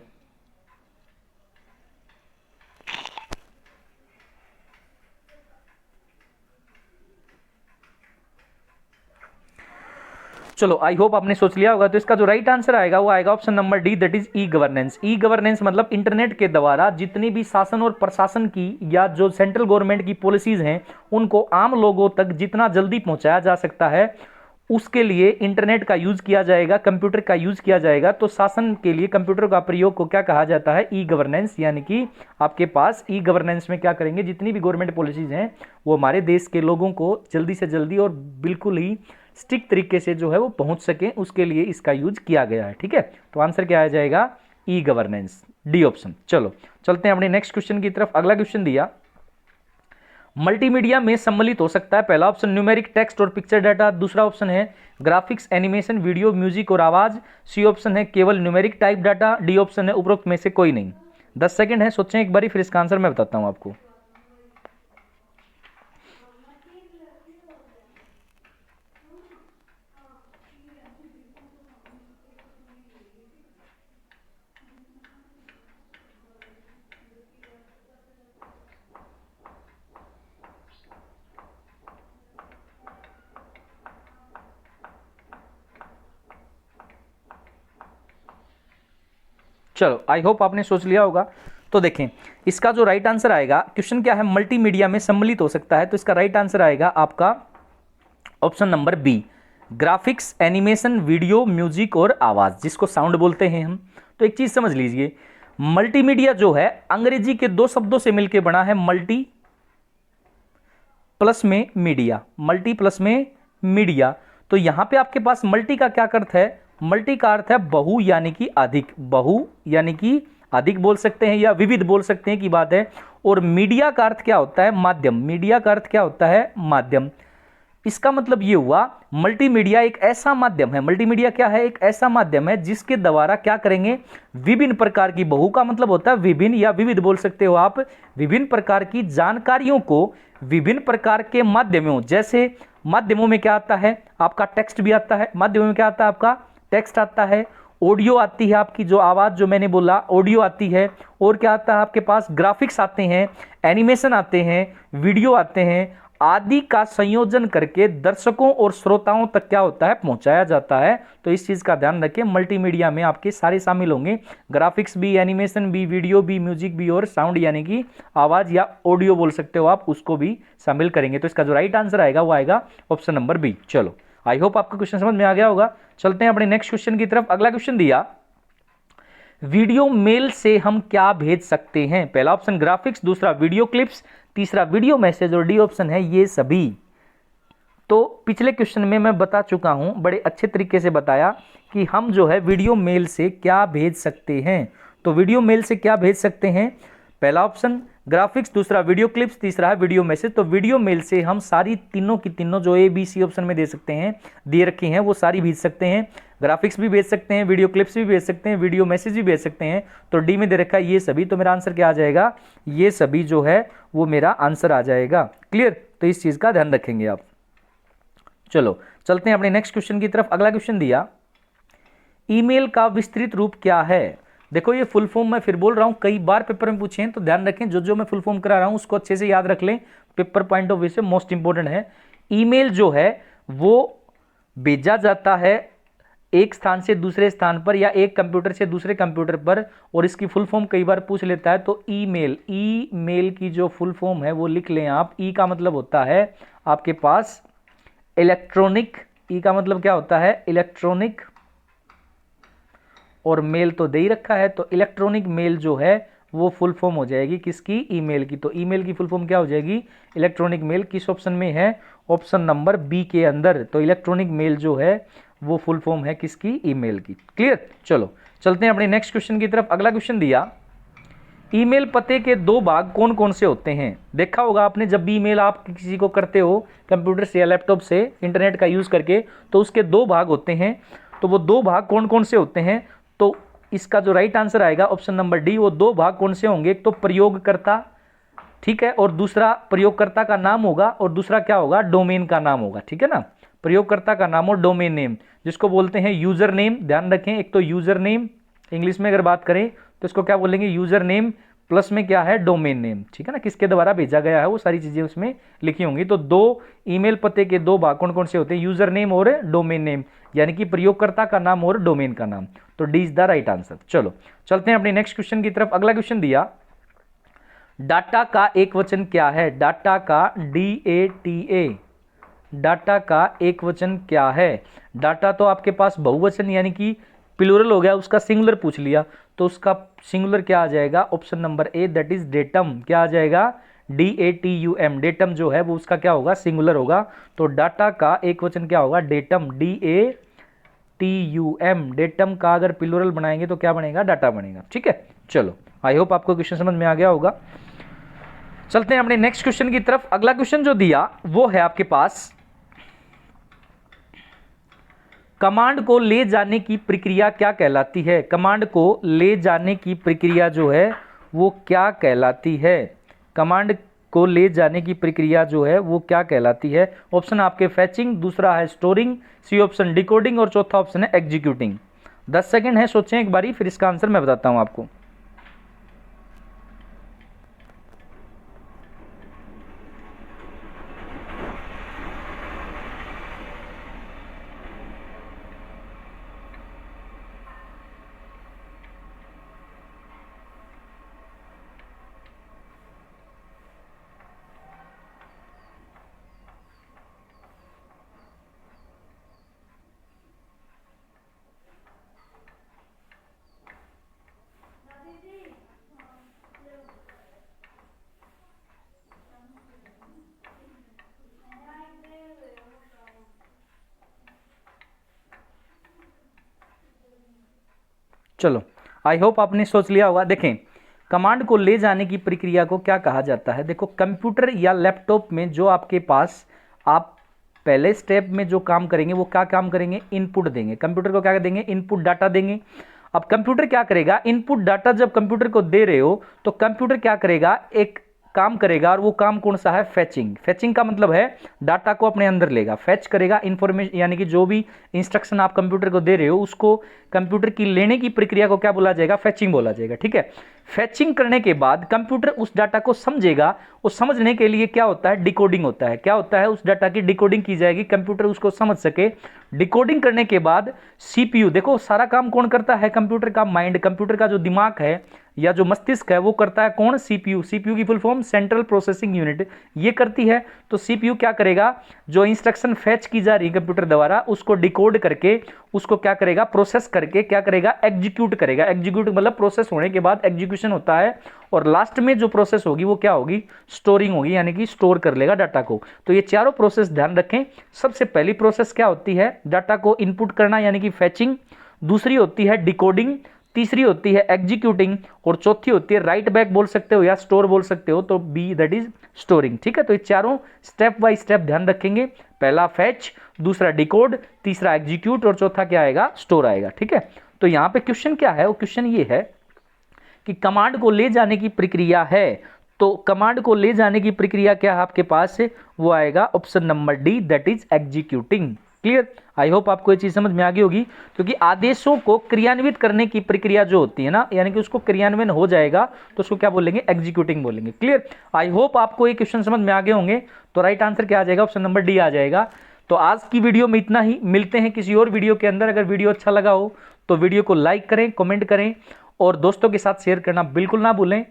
चलो आई होप आपने सोच लिया होगा। तो इसका जो राइट आंसर आएगा वो आएगा option number D, that is e governance. E governance मतलब इंटरनेट के द्वारा जितनी भी शासन और प्रशासन की या जो सेंट्रल गवर्नमेंट की पॉलिसीज हैं उनको आम लोगों तक जितना जल्दी पहुंचाया जा सकता है उसके लिए इंटरनेट का यूज किया जाएगा, कंप्यूटर का यूज किया जाएगा। तो शासन के लिए कंप्यूटर का प्रयोग को क्या कहा जाता है? E governance. यानी कि आपके पास ई गवर्नेंस में क्या करेंगे, जितनी भी गवर्नमेंट पॉलिसीज हैं वो हमारे देश के लोगों को जल्दी से जल्दी और बिल्कुल ही स्ट्रिक्ट तरीके से जो है वो पहुंच सके, उसके लिए इसका यूज किया गया है। ठीक है, तो आंसर क्या आ जाएगा? E governance, D option. चलो चलते हैं अपने नेक्स्ट क्वेश्चन की तरफ। अगला क्वेश्चन दिया मल्टीमीडिया में सम्मिलित हो सकता है। पहला ऑप्शन न्यूमेरिक टेक्स्ट और पिक्चर डाटा, दूसरा ऑप्शन है ग्राफिक्स, एनिमेशन, वीडियो, म्यूजिक और आवाज, सी ऑप्शन है केवल numeric type data, D option है उपरोक्त में से कोई नहीं। 10 सेकंड है, सोचें एक बारी, फिर इसका आंसर मैं बताता हूं आपको। चलो आई होप आपने सोच लिया होगा। तो देखें इसका जो राइट आंसर आएगा, क्वेश्चन क्या है, मल्टीमीडिया में सम्मिलित हो सकता है, तो इसका राइट आंसर आएगा आपका option number B, graphics, animation, video, music और आवाज, जिसको साउंड बोलते हैं हम। तो एक चीज समझ लीजिए, मल्टीमीडिया जो है अंग्रेजी के दो शब्दों से मिलकर बना है, मल्टी प्लस में मीडिया, मल्टी प्लस में मीडिया। तो यहां पे आपके पास मल्टी का क्या अर्थ है? मल्टी का अर्थ है बहु यानी कि अधिक, बहु यानी कि अधिक बोल सकते हैं या विविध बोल सकते हैं की बात है। और मीडिया का अर्थ क्या होता है? माध्यम। मीडिया का अर्थ क्या होता है? माध्यम। इसका मतलब ये हुआ मल्टीमीडिया एक ऐसा माध्यम है, मल्टीमीडिया क्या है? एक ऐसा माध्यम है जिसके द्वारा क्या करेंगे, विभिन्न प्रकार की, बहु का मतलब होता है विभिन्न या विविध बोल सकते हो आप, विभिन्न प्रकार की जानकारियों को विभिन्न प्रकार के माध्यमों, जैसे माध्यमों में क्या आता है आपका? टेक्स्ट भी आता है। माध्यमों में क्या आता है आपका? टेक्स्ट आता है, ऑडियो आती है, आपकी जो आवाज जो मैंने बोला ऑडियो आती है, और क्या आता है आपके पास? ग्राफिक्स आते हैं, एनिमेशन आते हैं, वीडियो आते हैं, आदि का संयोजन करके दर्शकों और श्रोताओं तक क्या होता है? पहुंचाया जाता है। तो इस चीज का ध्यान रखें, मल्टीमीडिया में आपके सारे शामिल होंगे, ग्राफिक्स भी, एनिमेशन भी, वीडियो भी, म्यूजिक भी और साउंड यानी कि आवाज या ऑडियो बोल सकते हो आप, उसको भी शामिल करेंगे। तो इसका जो राइट आंसर आएगा वो आएगा ऑप्शन नंबर बी। चलो आई होप आपका क्वेश्चन समझ में आ गया होगा। चलते हैं अपने नेक्स्ट क्वेश्चन की तरफ। अगला क्वेश्चन दिया वीडियो मेल से हम क्या भेज सकते हैं? पहला ऑप्शन ग्राफिक्स, दूसरा वीडियो क्लिप्स, तीसरा वीडियो मैसेज और डी ऑप्शन है ये सभी। तो पिछले क्वेश्चन में मैं बता चुका हूं, बड़े अच्छे तरीके से बताया कि हम जो है वीडियो मेल से क्या भेज सकते हैं। तो वीडियो मेल से क्या भेज सकते हैं? पहला ऑप्शन ग्राफिक्स, दूसरा वीडियो क्लिप्स, तीसरा है वीडियो मैसेज। तो वीडियो मेल से हम सारी तीनों की तीनों जो ए बी सी ऑप्शन में दे सकते हैं, दे रखी हैं, वो सारी भेज सकते हैं। ग्राफिक्स भी भेज सकते हैं, वीडियो क्लिप्स भी भेज सकते हैं, वीडियो मैसेज भी भेज सकते हैं। तो डी में दे रखा है ये सभी, तो मेरा आंसर क्या आ जाएगा? ये सभी जो है वो मेरा आंसर आ जाएगा। क्लियर? तो इस चीज का ध्यान रखेंगे आप। चलो चलते हैं अपने नेक्स्ट क्वेश्चन की तरफ। अगला क्वेश्चन दिया ईमेल का विस्तृत रूप क्या है? देखो ये फुल फॉर्म मैं फिर बोल रहा हूं, कई बार पेपर में पूछे हैं, तो ध्यान रखें, जो जो मैं फुल फॉर्म करा रहा हूं उसको अच्छे से याद रख लें, पेपर पॉइंट ऑफ व्यू से मोस्ट इंपोर्टेंट है। ईमेल जो है वो भेजा जाता है एक स्थान से दूसरे स्थान पर या एक कंप्यूटर से दूसरे कंप्यूटर पर, और इसकी फुल फॉर्म कई बार पूछ लेता है। तो ईमेल, ईमेल की जो फुल फॉर्म है वो लिख लें आप। ई का मतलब होता है आपके पास इलेक्ट्रॉनिक, ई का मतलब क्या होता है? इलेक्ट्रॉनिक, और मेल तो दे ही रखा है, तो इलेक्ट्रॉनिक मेल जो है वो फुल फॉर्म हो जाएगी किसकी? ईमेल की। तो ईमेल की फुल फॉर्म क्या हो जाएगी? Electronic mail. किस ऑप्शन में है? ऑप्शन नंबर बी के अंदर। तो इलेक्ट्रॉनिक मेल जो है वो फुल फॉर्म है किसकी? ईमेल की। क्लियर? चलो चलते हैं अपने नेक्स्ट क्वेश्चन की तरफ। अगला क्वेश्चन दिया ईमेल पते के दो भाग कौन कौन से होते हैं? देखा होगा आपने, जब भी ईमेल आप किसी को करते हो कंप्यूटर से या लैपटॉप से इंटरनेट का यूज करके, तो उसके दो भाग होते हैं। तो वो दो भाग कौन कौन से होते हैं? तो इसका जो राइट आंसर आएगा ऑप्शन नंबर डी, वो दो भाग कौन से होंगे? एक तो प्रयोगकर्ता, ठीक है, और दूसरा प्रयोगकर्ता का नाम होगा, और दूसरा क्या होगा? डोमेन का नाम होगा। ठीक है ना, प्रयोगकर्ता का नाम और डोमेन नेम, जिसको बोलते हैं यूजर नेम। ध्यान रखें, एक तो यूजर नेम, इंग्लिश में अगर बात करें तो इसको क्या बोलेंगे? यूजर नेम, प्लस में क्या है, डोमेन नेम, ठीक है ना, किसके द्वारा भेजा गया है वो सारी चीजें उसमें लिखी होंगी। तो दो ईमेल पते के दो भाग कौन कौन से होते हैं, यूजर नेम और डोमेन नेम, यानी कि प्रयोगकर्ता का नाम और डोमेन का नाम। तो D is the right answer. चलो चलते हैं अपने नेक्स्ट क्वेश्चन की तरफ। अगला क्वेश्चन दिया, डाटा का एक वचन क्या है, डाटा का DATA, डाटा का एक वचन क्या है। डाटा तो आपके पास बहुवचन यानी कि प्लूरल हो गया, उसका सिंगुलर पूछ लिया, तो उसका सिंगुलर क्या आ जाएगा, option number A, that is datum. क्या आ जाएगा, DATUM, डेटम जो है वो उसका क्या होगा, सिंगुलर होगा। तो डाटा का एक वचन क्या होगा, डेटम, DATUM। डेटम का अगर प्लूरल बनाएंगे तो क्या बनेगा, डाटा बनेगा। ठीक है, चलो आई होप आपको क्वेश्चन समझ में आ गया होगा। चलते हैं अपने नेक्स्ट क्वेश्चन की तरफ। अगला क्वेश्चन जो दिया वो है आपके पास, कमांड को ले जाने की प्रक्रिया क्या कहलाती है। कमांड को ले जाने की प्रक्रिया जो है वो क्या कहलाती है, कमांड को ले जाने की प्रक्रिया जो है वो क्या कहलाती है। ऑप्शन आपके फैचिंग, दूसरा है स्टोरिंग, सी ऑप्शन डिकोडिंग और चौथा ऑप्शन है एग्जीक्यूटिंग। 10 सेकंड है, सोचें एक बारी, फिर इसका आंसर मैं बताता हूं आपको। चलो आई होप आपने सोच लिया होगा। देखें, कमांड को ले जाने की प्रक्रिया को क्या कहा जाता है। देखो, कंप्यूटर या लैपटॉप में जो आपके पास, आप पहले स्टेप में जो काम करेंगे वो क्या काम करेंगे, इनपुट देंगे। कंप्यूटर को क्या देंगे, इनपुट डाटा देंगे। अब कंप्यूटर क्या करेगा, इनपुट डाटा जब कंप्यूटर को दे रहे हो तो कंप्यूटर क्या करेगा, एक काम करेगा, और वो काम कौन सा है, फैचिंग। फैचिंग का मतलब है डाटा को अपने अंदर लेगा, फैच करेगा इंफॉर्मेशन, यानी कि जो भी इंस्ट्रक्शन आप कंप्यूटर को दे रहे हो उसको कंप्यूटर की लेने की प्रक्रिया को क्या बोला जाएगा, फैचिंग बोला जाएगा। ठीक है, फैचिंग करने के बाद कंप्यूटर उस डाटा को समझेगा, और समझने के लिए क्या होता है, डिकोडिंग होता है। क्या होता है, उस डाटा की डिकोडिंग की जाएगी, कंप्यूटर उसको समझ सके। डिकोडिंग करने के बाद सीपीयू, देखो सारा काम कौन करता है, कंप्यूटर का माइंड, कंप्यूटर का जो दिमाग है या जो मस्तिष्क है वो करता है कौन, सीपीयू। सीपीयू की full form central processing unit, ये करती है। तो सीपीयू क्या करेगा, जो इंस्ट्रक्शन फैच की जा रही है कंप्यूटर द्वारा उसको डिकोड करके उसको क्या करेगा, प्रोसेस करके क्या करेगा, एग्जीक्यूट करेगा। एग्जीक्यूट मतलब प्रोसेस होने के बाद एग्जीक्यूशन होता है, और लास्ट में जो प्रोसेस होगी वो क्या होगी, स्टोरिंग होगी, यानी कि स्टोर कर लेगा डाटा को। तो ये चारों प्रोसेस ध्यान रखें। सबसे पहली प्रोसेस क्या होती है, डाटा को इनपुट करना यानी कि फैचिंग, दूसरी होती है डिकोडिंग, तीसरी होती है एग्जीक्यूटिंग, और चौथी होती है राइट बैक बोल सकते हो या स्टोर बोल सकते हो, तो बी दैट इज स्टोरिंग। ठीक है, तो ये चारों स्टेप बाय स्टेप ध्यान रखेंगे। पहला फैच, दूसरा डिकोड, तीसरा एग्जीक्यूट, और चौथा क्या आएगा, स्टोर आएगा। ठीक है, तो यहां पे क्वेश्चन क्या है, वो क्वेश्चन ये है कि कमांड को ले जाने की प्रक्रिया है, तो कमांड को ले जाने की प्रक्रिया क्या है आपके पास है, वो आएगा option number D, that is executing. Clear, I hope आपको ये चीज समझ में आ गई होगी, क्योंकि आदेशों को क्रियान्वित करने की प्रक्रिया जो होती है ना, यानी कि उसको क्रियान्वयन हो जाएगा तो उसको क्या बोलेंगे, एग्जीक्यूटिंग बोलेंगे। क्लियर, आई होप आपको ये क्वेश्चन समझ में आ गए होंगे। तो राइट आंसर क्या आ जाएगा, ऑप्शन नंबर डी आ जाएगा। तो आज की वीडियो में इतना ही, मिलते हैं किसी और वीडियो के अंदर। अगर वीडियो अच्छा लगा हो तो वीडियो को लाइक करें, कमेंट करें, और दोस्तों के साथ शेयर करना बिल्कुल ना भूलें।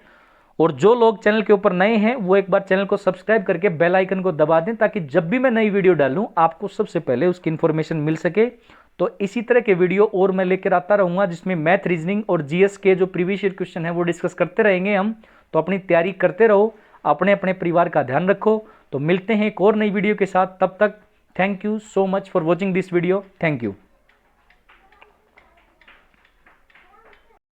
और जो लोग चैनल के ऊपर नए हैं वो एक बार चैनल को सब्सक्राइब करके बेल आइकन को दबा दें, ताकि जब भी मैं नई वीडियो डालूं आपको सबसे पहले उसकी इन्फॉर्मेशन मिल सके। तो इसी तरह के वीडियो और मैं लेकर आता रहूंगा, जिसमें मैथ, रीजनिंग और जीएस के जो प्रीवियस ईयर क्वेश्चन है वो डिस्कस करते रहेंगे हम। तो अपनी तैयारी करते रहो, अपने अपने परिवार का ध्यान रखो। तो मिलते हैं एक और नई वीडियो के साथ, तब तक thank you so much for watching this video. Thank you.